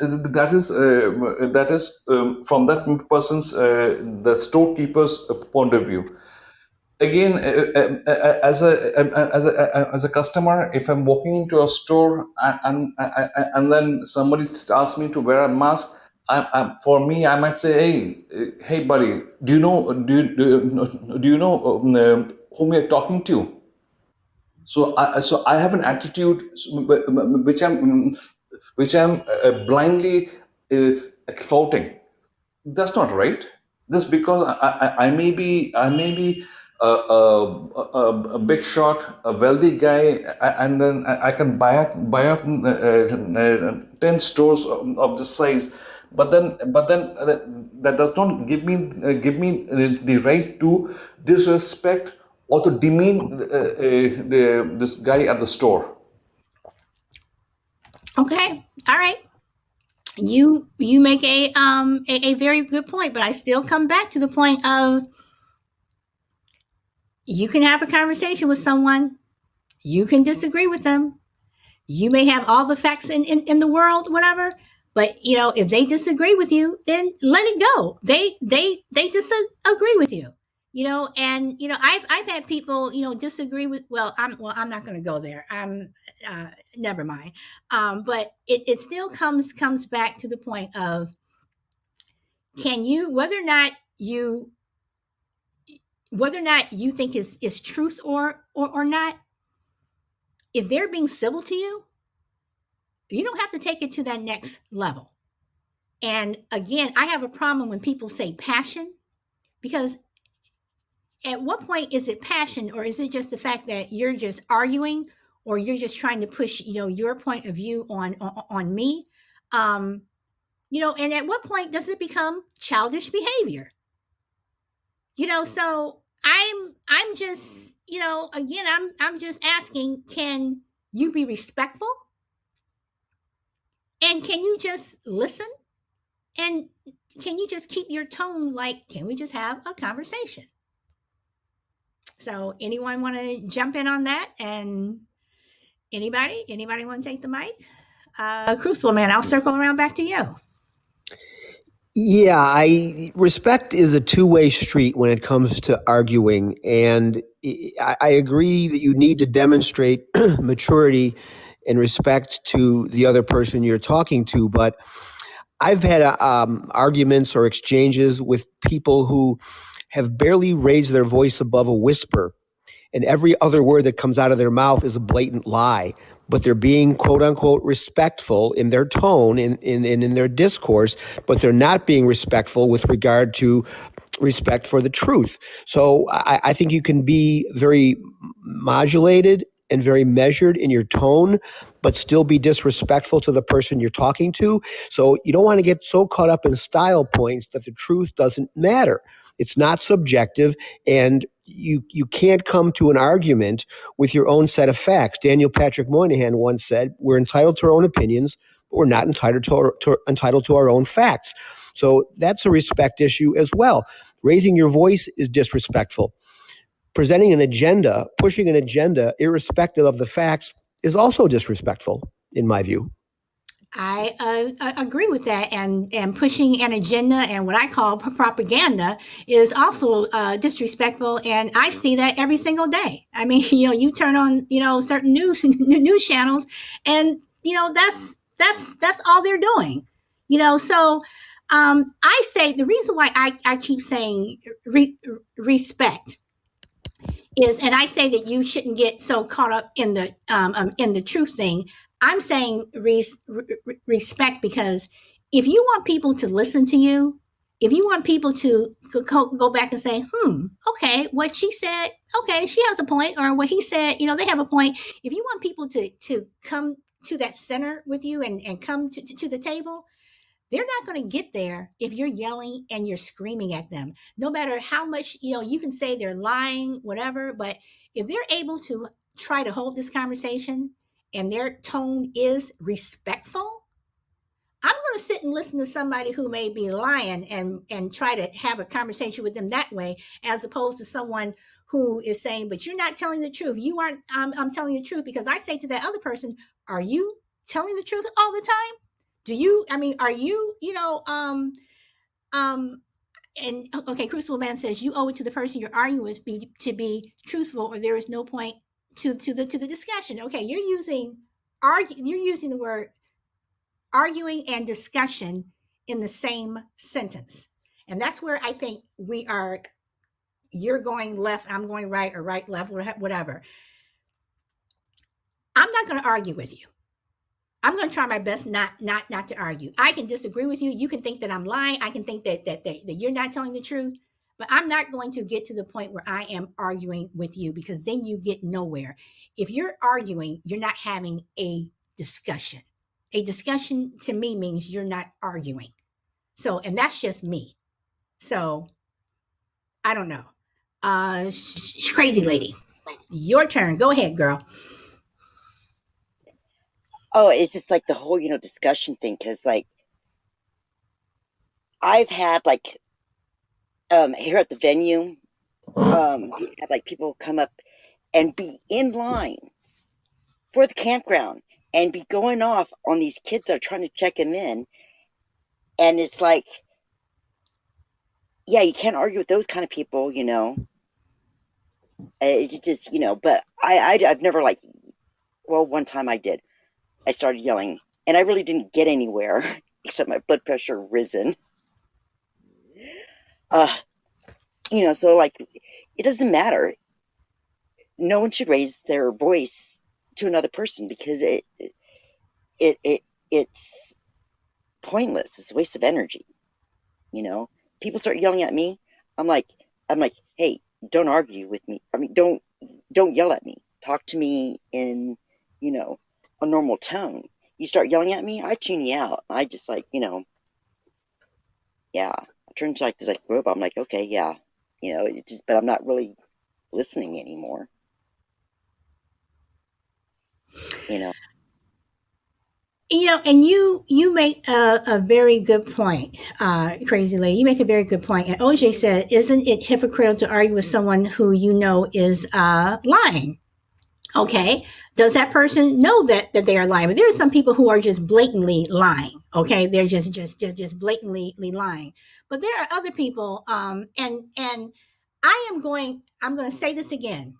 from that person's, the storekeeper's point of view. Again, as a customer, if I'm walking into a store, and then somebody asks me to wear a mask, for me, I might say, hey, buddy, do you know whom you're talking to? So I have an attitude, which I'm blindly faulting. That's not right. Just because I may be a big shot, a wealthy guy, and then I can buy up 10 stores of this size, but then that does not give me the right to disrespect or to demean this guy at the store. Okay. All right. You make a very good point, but I still come back to the point of you can have a conversation with someone, you can disagree with them, you may have all the facts in the world, whatever, but if they disagree with you, then let it go. They disagree with you. And I've had people disagree with, I'm not going to go there. I'm never mind. But it still comes back to the point of, can you, whether or not you think is truth or not, if they're being civil to you, you don't have to take it to that next level. And again, I have a problem when people say passion, because at what point is it passion, or is it just the fact that you're just arguing, or you're just trying to push your point of view on me? And at what point does it become childish behavior? So I'm just, again, I'm just asking, can you be respectful, and can you just listen, and can you just keep your tone, like, can we just have a conversation? So anyone want to jump in on that? And anybody want to take the mic? Crucible Man, I'll circle around back to you. Yeah, respect is a two-way street when it comes to arguing, and I agree that you need to demonstrate maturity and respect to the other person you're talking to. But I've had arguments or exchanges with people who have barely raised their voice above a whisper, and every other word that comes out of their mouth is a blatant lie. But they're being quote unquote respectful in their tone and in their discourse, but they're not being respectful with regard to respect for the truth. So I think you can be very modulated and very measured in your tone, but still be disrespectful to the person you're talking to. So you don't want to get so caught up in style points that the truth doesn't matter. It's not subjective, and you can't come to an argument with your own set of facts. Daniel Patrick Moynihan once said, "We're entitled to our own opinions, but we're not entitled to our own facts." So that's a respect issue as well. Raising your voice is disrespectful. Presenting an agenda, pushing an agenda, irrespective of the facts, is also disrespectful, in my view. I agree with that, and pushing an agenda and what I call propaganda is also disrespectful, and I see that every single day. I mean, you turn on certain news channels, and that's all they're doing. So I say the reason why I keep saying respect is, and I say that you shouldn't get so caught up in the truth thing. I'm saying respect, because if you want people to listen to you, if you want people to go back and say, okay, what she said, okay, she has a point, or what he said, they have a point. If you want people to come to that center with you and come to the table, they're not going to get there if you're yelling and you're screaming at them. No matter how much, you can say they're lying, whatever, but if they're able to try to hold this conversation and their tone is respectful, I'm going to sit and listen to somebody who may be lying and try to have a conversation with them that way, as opposed to someone who is saying, "But you're not telling the truth. You aren't. I'm telling the truth," because I say to that other person, "Are you telling the truth all the time? Do you? I mean, are you? Um, and okay, Crucible Man says you owe it to the person you're arguing with to be truthful, or there is no point to the discussion. Okay, you're using the word arguing and discussion in the same sentence. And that's where I think we are. You're going left, I'm going right, or right, left, whatever. I'm not going to argue with you. I'm going to try my best not to argue. I can disagree with you. You can think that I'm lying. I can think that you're not telling the truth. But I'm not going to get to the point where I am arguing with you, because then you get nowhere. If you're arguing, you're not having a discussion. A discussion to me means you're not arguing. So, and that's just me. So, I don't know. Crazy lady, your turn. Go ahead, girl. Oh, it's just like the whole, discussion thing. Cause like I've had like, here at the venue, had like people come up and be in line for the campground and be going off on these kids that are trying to check him in. And it's like, yeah, you can't argue with those kind of people. It just, but I've never like, well, one time I did. I started yelling and I really didn't get anywhere except my blood pressure risen. Uh, so like, it doesn't matter. No one should raise their voice to another person because it's pointless. It's a waste of energy. You know, people start yelling at me. I'm like, hey, don't argue with me. I mean, don't yell at me. Talk to me in, you know, a normal tone. You start yelling at me, I tune you out. I just like, yeah. I turn into like this like robot. I'm like, okay, yeah, but I'm not really listening anymore. You know. And you make a very good point, crazy lady. You make a very good point. And OJ said, "Isn't it hypocritical to argue with someone who you know is lying?" Okay, does that person know that they are lying? But there are some people who are just blatantly lying. Okay, they're just blatantly lying. But there are other people, and I'm going to say this again.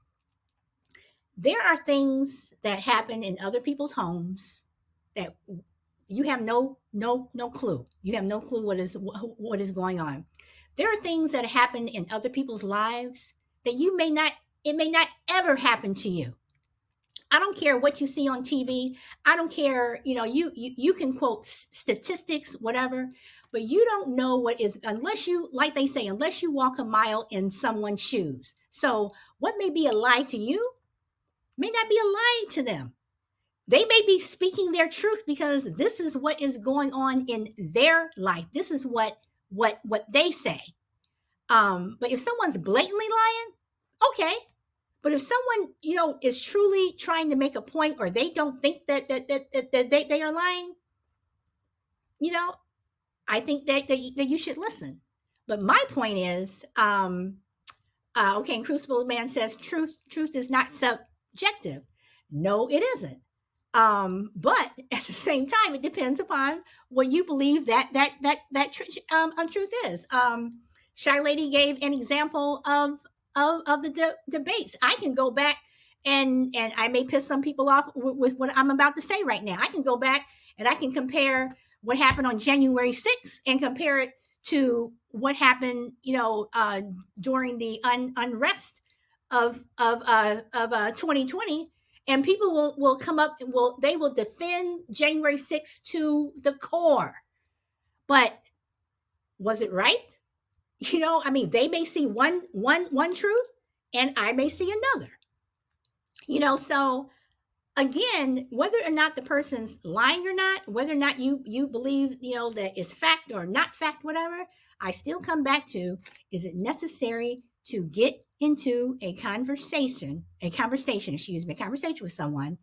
There are things that happen in other people's homes that you have no clue. You have no clue what is going on. There are things that happen in other people's lives that you may not. It may not ever happen to you. I don't care what you see on TV. I don't care. You can quote statistics, whatever, but you don't know what is, unless you, like they say, unless you walk a mile in someone's shoes. So what may be a lie to you may not be a lie to them. They may be speaking their truth because this is what is going on in their life. This is what they say. But if someone's blatantly lying, okay. But if someone is truly trying to make a point, or they don't think that they are lying, you know, I think that you should listen. But my point is, okay, and Crucible Man says truth is not subjective. No, it isn't. But at the same time, it depends upon what you believe that truth is. Shy Lady gave an example of the debates. I can go back and I may piss some people off with what I'm about to say right now. I can go back and I can compare what happened on January 6th and compare it to what happened, during the unrest of 2020, and people will come up and they will defend January 6th to the core. But was it right? I mean, they may see one truth, and I may see another. So again, whether or not the person's lying or not, whether or not you believe, that is fact or not fact, whatever, I still come back to, is it necessary to get into a conversation, with someone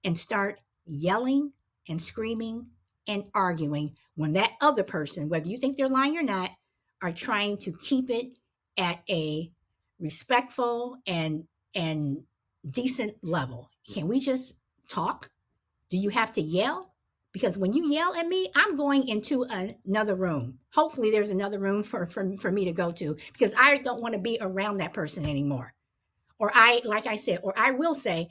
and start yelling and screaming and arguing when that other person, whether you think they're lying or not, are trying to keep it at a respectful and decent level? Can we just talk? Do you have to yell? Because when you yell at me, I'm going into another room. Hopefully, there's another room for me to go to, because I don't want to be around that person anymore. Or like I said, or I will say,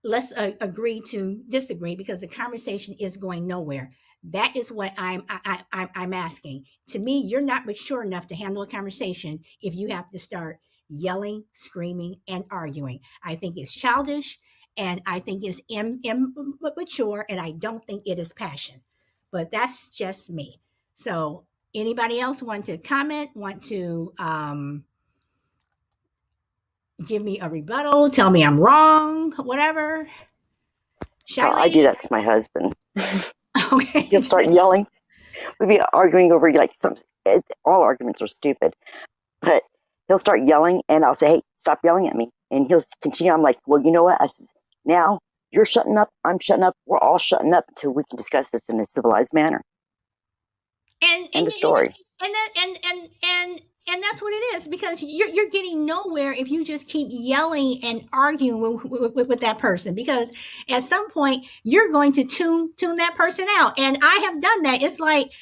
let's agree to disagree, because the conversation is going nowhere. That is what I'm asking. To me, you're not mature enough to handle a conversation if you have to start yelling, screaming, and arguing. I think it's childish, and I think it's immature, and I don't think it is passion. But that's just me. So, anybody else want to comment? Want to give me a rebuttal? Tell me I'm wrong? Whatever. Shy I do lady? that to my husband. Okay. He'll start yelling. We'd be arguing over like all arguments are stupid, but he'll start yelling, and I'll say, "Hey, stop yelling at me," and he'll continue. I'm like, "Well, you know what?" I says, "Now you're shutting up. I'm shutting up. We're all shutting up until we can discuss this in a civilized manner." and End and of story. and that and that's what it is, because you're getting nowhere if you just keep yelling and arguing with that person, because at some point you're going to tune that person out. And I have done that. It's like,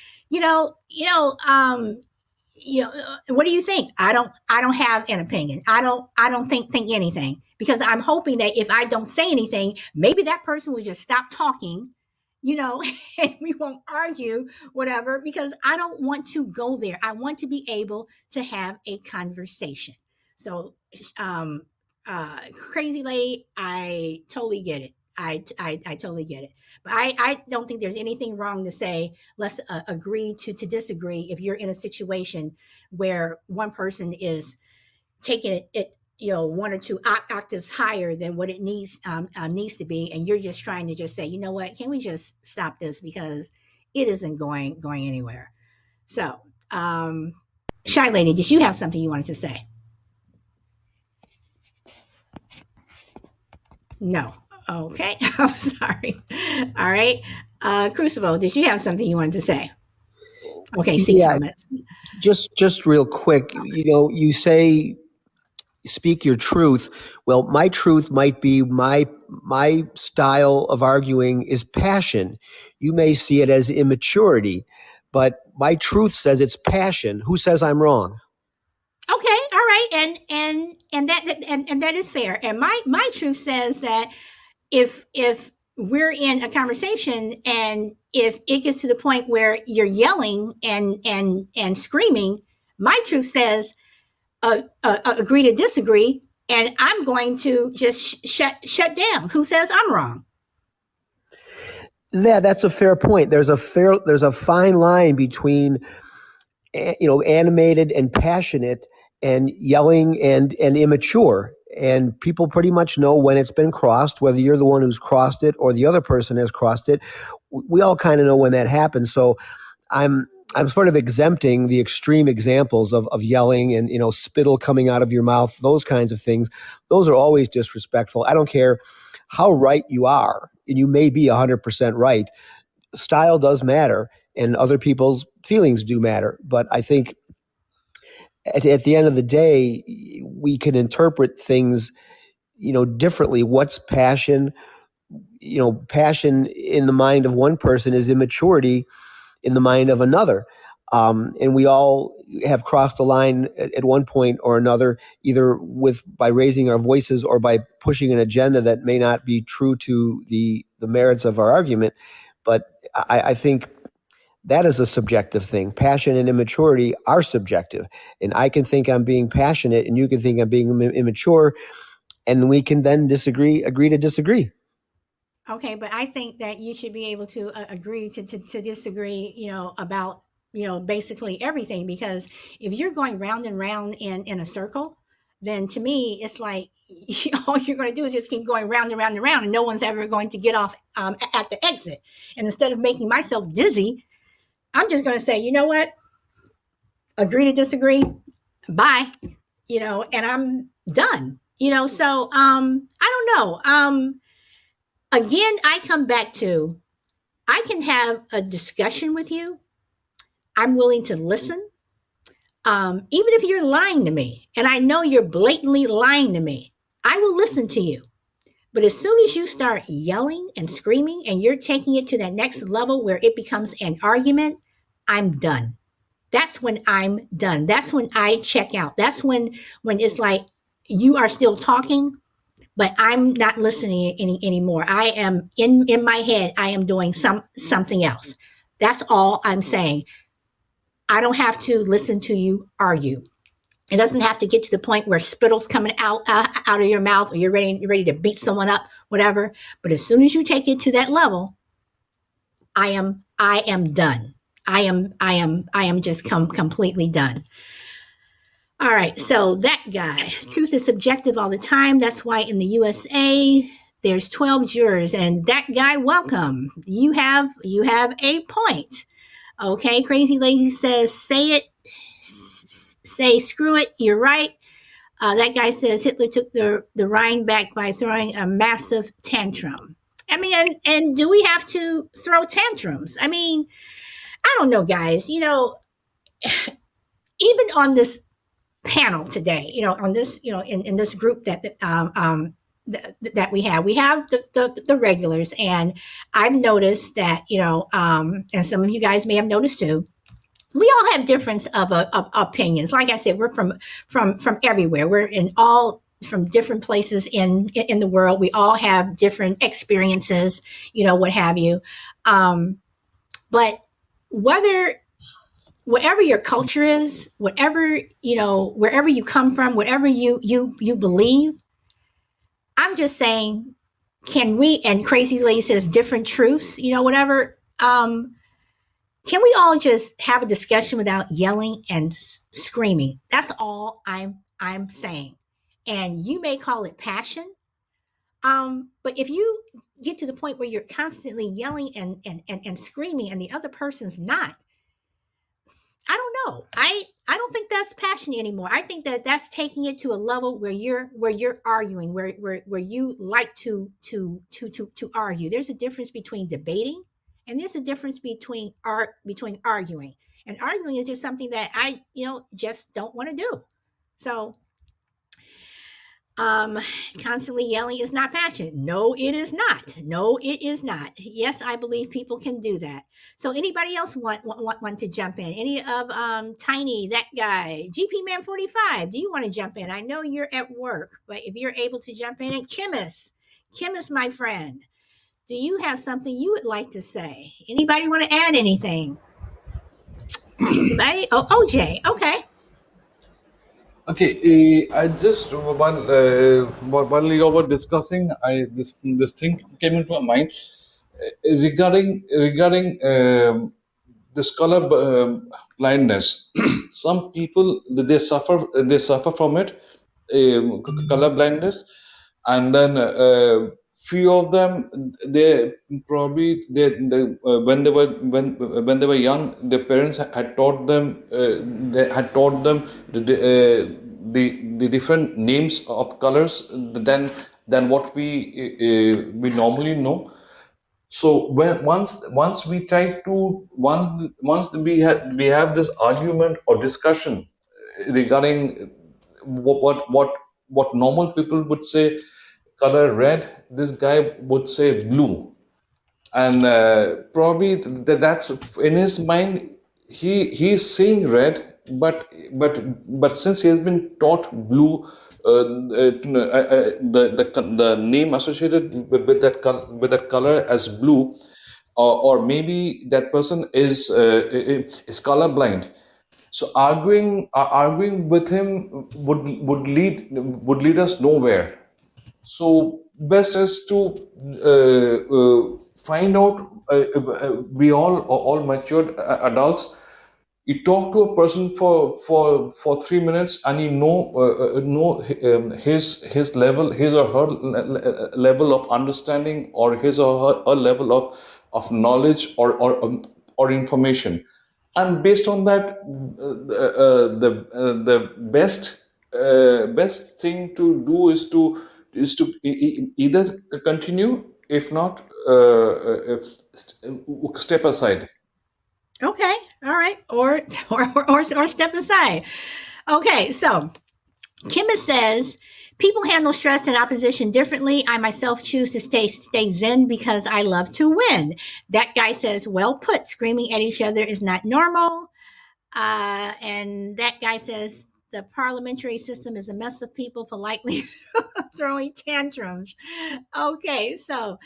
what do you think? I don't have an opinion. I don't think anything, because I'm hoping that if I don't say anything, maybe that person will just stop talking, and we won't argue, whatever, because I don't want to go there. I want to be able to have a conversation. So, um crazy lady, I totally get it. I totally get it. But I don't think there's anything wrong to say, let's agree to disagree, if you're in a situation where one person is taking it, one or two octaves higher than what it needs to be, and you're just trying to just say, you know what, can we just stop this, because it isn't going anywhere. So, shy lady, did you have something you wanted to say? No. Okay. I'm sorry. All right. Crucible, did you have something you wanted to say? Okay, see Yeah, comments. just real quick. You say speak your truth. Well, my truth might be my style of arguing is passion. You may see it as immaturity, but my truth says it's passion. Who says I'm wrong? Okay, all right, and that is fair. And my truth says that if we're in a conversation, and if it gets to the point where you're yelling and screaming, my truth says, agree to disagree, and I'm going to just shut down. Who says I'm wrong? Yeah, that's a fair point. There's a fine line between animated and passionate, and yelling and immature. And people pretty much know when it's been crossed, whether you're the one who's crossed it or the other person has crossed it. We all kind of know when that happens. So I'm I'm sort of exempting the extreme examples of yelling and spittle coming out of your mouth, those kinds of things. Those are always disrespectful. I don't care how right you are, and you may be 100% right. Style does matter, and other people's feelings do matter. But I think at the end of the day, we can interpret things differently. What's passion? Passion in the mind of one person is immaturity in the mind of another. And we all have crossed the line at one point or another, either by raising our voices or by pushing an agenda that may not be true to the merits of our argument. But I think that is a subjective thing. Passion and immaturity are subjective. And I can think I'm being passionate, and you can think I'm being immature, and we can then agree to disagree. Okay, but I think that you should be able to agree to disagree, about, basically everything, because if you're going round and round in a circle, then to me, it's like all you're going to do is just keep going round and round and round, and no one's ever going to get off at the exit. And instead of making myself dizzy, I'm just going to say, you know what? Agree to disagree. Bye. And I'm done. So I don't know. Again, I come back to I can have a discussion with you. I'm willing to listen. Even if you're lying to me, and I know you're blatantly lying to me, I will listen to you. But as soon as you start yelling and screaming and you're taking it to that next level where it becomes an argument, I'm done. That's when I'm done. That's when I check out. That's when it's like you are still talking, but I'm not listening anymore. I am in my head. I am doing something else. That's all I'm saying. I don't have to listen to you argue. It doesn't have to get to the point where spittle's coming out of your mouth or you're ready to beat someone up, whatever. But as soon as you take it to that level, I am done. I am just completely done. All right, so that guy, truth is subjective all the time. That's why in the USA there's 12 jurors, and that guy, welcome. You have a point. Okay, Crazy Lady says, say it, say screw it, you're right. That guy says Hitler took the Rhine back by throwing a massive tantrum. I mean, and do we have to throw tantrums? I mean, I don't know, guys. Even on this panel today, on this, in this group that we have the regulars, and I've noticed that, and some of you guys may have noticed too, we all have difference of opinions. Like I said, we're from everywhere. We're in all from different places in the world. We all have different experiences, what have you. But whether whatever your culture is, whatever wherever you come from, whatever you believe, I'm just saying, can we? And Crazy Lady says different truths, whatever. Can we all just have a discussion without yelling and screaming? That's all I'm saying. And you may call it passion, but if you get to the point where you're constantly yelling and screaming, and the other person's not, I don't know. I don't think that's passion anymore. I think that that's taking it to a level where you're arguing, where you like to argue. There's a difference between debating, and there's a difference between arguing. And arguing is just something that I just don't want to do. So um, constantly yelling is not passion. No, it is not. No, it is not. Yes, I believe people can do that. So anybody else want to jump in? Any of Tiny, that guy, GP Man 45, do you want to jump in? I know you're at work, but if you're able to jump in, and Kimmis, my friend, do you have something you would like to say? Anybody want to add anything? Anybody? Oh, OJ. Okay. Okay, I just while you were discussing, this thing came into my mind regarding this color blindness. Some people they suffer from it, color blindness, and then few of them, they probably when they were young, their parents had taught them the different names of colors than what we normally know. So once we try to once we have this argument or discussion regarding what normal people would say color red, this guy would say blue. And probably that's in his mind, he's seeing red, but since he has been taught blue, the name associated with that color as blue, or maybe that person is colorblind. So arguing with him would lead us nowhere. So best is to find out. We all matured adults. You talk to a person for 3 minutes, and you know his level, his or her level of understanding, or his or her level of knowledge, or information. And based on that, the best thing to do is to either continue, if not, step aside. Okay. All right. Or step aside. Okay. So Kimma says people handle stress and opposition differently. I myself choose to stay zen because I love to win. That guy says, well put, screaming at each other is not normal. And that guy says the parliamentary system is a mess of people politely throwing tantrums. Okay, so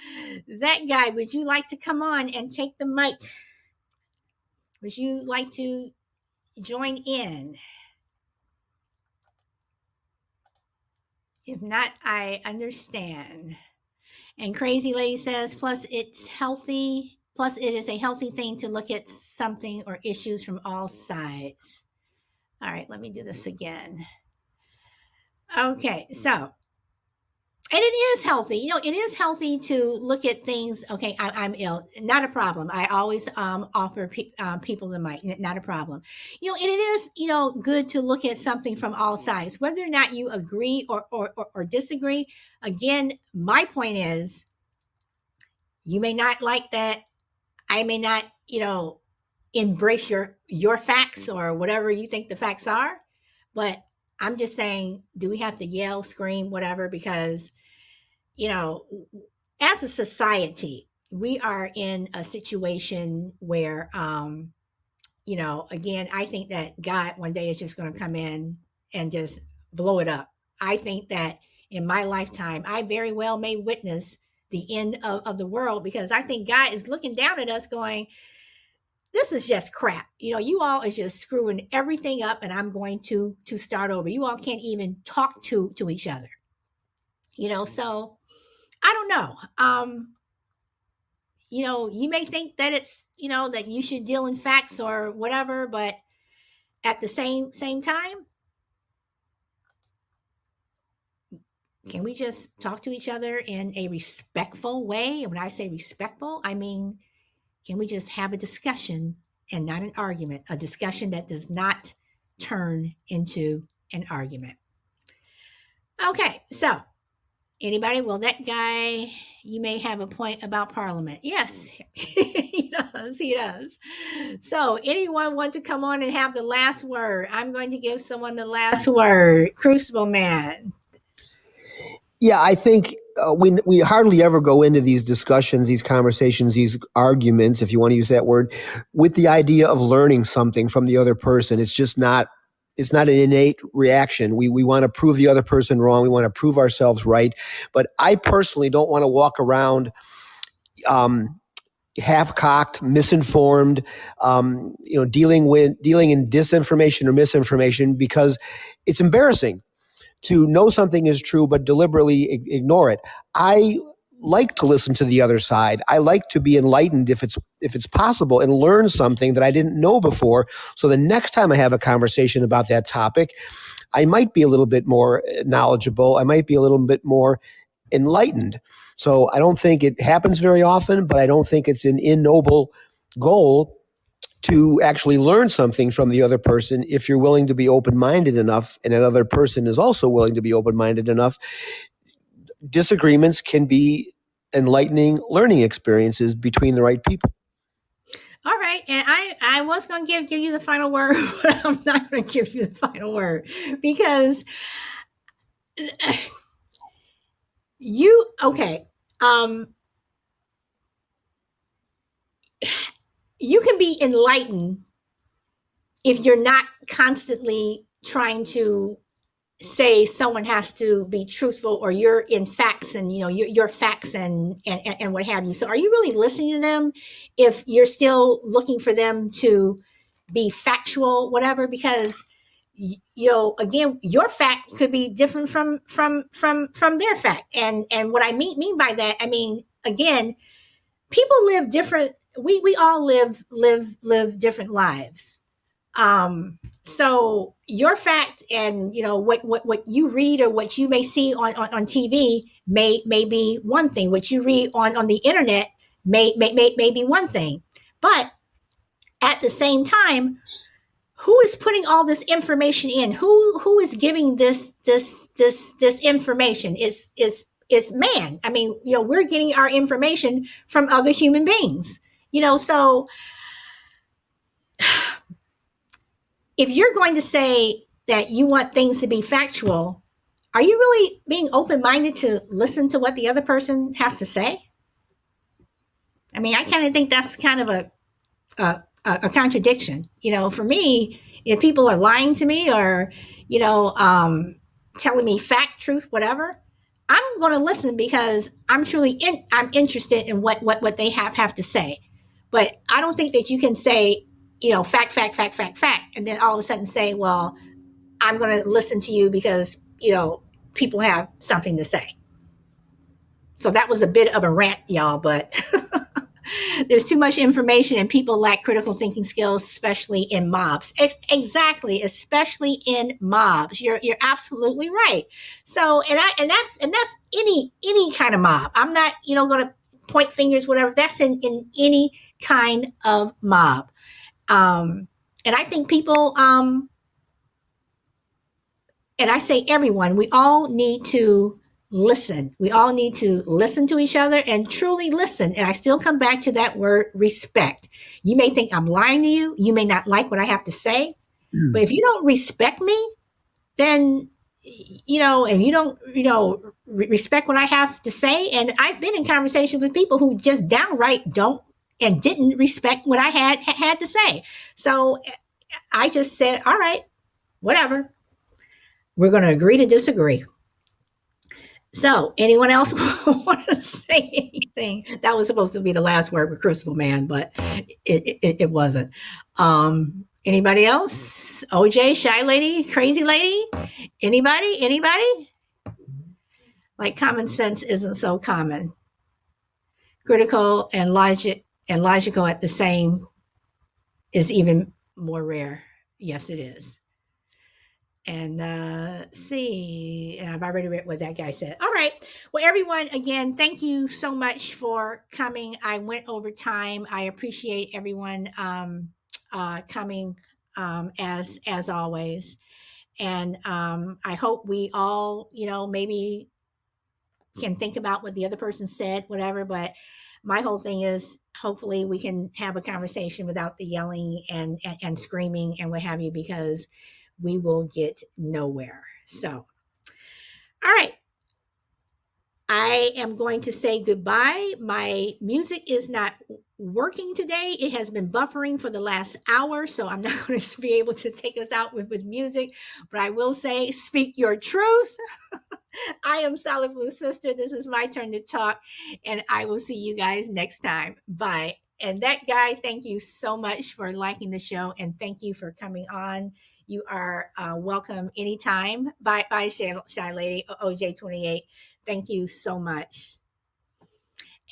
that guy, would you like to come on and take the mic? Would you like to join in? If not, I understand. And Crazy Lady says, plus it's healthy. Plus, it is a healthy thing to look at something or issues from all sides. All right, let me do this again. Okay, so and it is healthy, it is healthy to look at things. Okay, I'm ill, not a problem. I always offer people the mic, not a problem. And it is good to look at something from all sides, whether or not you agree or disagree. Again, my point is, you may not like that. I may not embrace your facts or whatever you think the facts are, but I'm just saying, do we have to yell, scream, whatever? Because as a society, we are in a situation where, again, I think that God one day is just going to come in and just blow it up. I think that in my lifetime, I very well may witness the end of the world, because I think God is looking down at us going, this is just crap. You all are just screwing everything up, and I'm going to start over. You all can't even talk to each other. So I don't know. You may think that it's, that you should deal in facts or whatever, but at the same time, can we just talk to each other in a respectful way? And when I say respectful, I mean, can we just have a discussion and not an argument, a discussion that does not turn into an argument? Okay, so anybody? Well, that guy, you may have a point about Parliament. Yes, he does. He does. So, anyone want to come on and have the last word? I'm going to give someone the last word. Crucible Man. Yeah, I think we hardly ever go into these discussions, these conversations, these arguments, if you want to use that word, with the idea of learning something from the other person. It's just not. It's not an innate reaction. We want to prove the other person wrong. We want to prove ourselves right. But I personally don't want to walk around half-cocked, misinformed, dealing in disinformation or misinformation, because it's embarrassing to know something is true but deliberately ignore it. I like to listen to the other side. I like to be enlightened if it's possible, and learn something that I didn't know before. So the next time I have a conversation about that topic, I might be a little bit more knowledgeable. I might be a little bit more enlightened. So I don't think it happens very often, but I don't think it's an ignoble goal to actually learn something from the other person if you're willing to be open-minded enough, and that other person is also willing to be open-minded enough. Disagreements can be enlightening learning experiences between the right people. All right, and I was going to give you the final word, but I'm not going to give you the final word, because you okay. You can be enlightened if you're not constantly trying to say someone has to be truthful, or you're in facts, and your facts and what have you. So are you really listening to them if you're still looking for them to be factual, whatever? Because again, your fact could be different from their fact. And what I mean by that, I mean, again, people live different. We all live different lives. So your fact and what you read or what you may see on TV may be one thing. What you read on the internet may be one thing. But at the same time, who is putting all this information in? Who is giving this information? Is man. I mean, we're getting our information from other human beings. So if you're going to say that you want things to be factual, are you really being open-minded to listen to what the other person has to say? I mean, I kind of think that's kind of a contradiction. For me, if people are lying to me or, telling me fact, truth, whatever, I'm going to listen because I'm interested in what they have to say. But I don't think that you can say, fact, fact, fact, fact, fact, and then all of a sudden say, well, I'm going to listen to you because, people have something to say. So that was a bit of a rant, y'all, but there's too much information and people lack critical thinking skills, especially in mobs. Exactly, especially in mobs. You're absolutely right. So, and that's any kind of mob. I'm not, going to point fingers, whatever. That's in any kind of mob. And I think people, and I say everyone, we all need to listen. We all need to listen to each other and truly listen. And I still come back to that word respect. You may think I'm lying to you. You may not like what I have to say. But if you don't respect me, then, and you don't, respect what I have to say. And I've been in conversations with people who just downright don't and didn't respect what I had to say. So I just said, all right, whatever. We're going to agree to disagree. So, anyone else want to say anything? That was supposed to be the last word with Crucible Man, but it wasn't. Anybody else? OJ, Shy Lady, Crazy Lady? Anybody? Like common sense isn't so common. Critical and logical at the same is even more rare. Yes, it is. And see, I've already read what that guy said. All right. Well, everyone, again, thank you so much for coming. I went over time. I appreciate everyone coming as always. And I hope we all, maybe can think about what the other person said, whatever. But my whole thing is hopefully we can have a conversation without the yelling and screaming and what have you, because we will get nowhere. So, all right. I am going to say goodbye. My music is not working today. It has been buffering for the last hour, so I'm not going to be able to take us out with music, but I will say, speak your truth. I am Solid Blue Sister. This is my turn to talk, and I will see you guys next time. Bye. And that guy, thank you so much for liking the show, and thank you for coming on. You are welcome anytime. Bye, Shy Lady, OJ28. Thank you so much.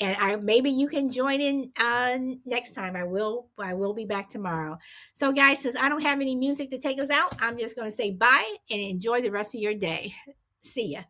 And maybe you can join in next time. I will be back tomorrow. So guys, since I don't have any music to take us out, I'm just going to say bye and enjoy the rest of your day. See ya.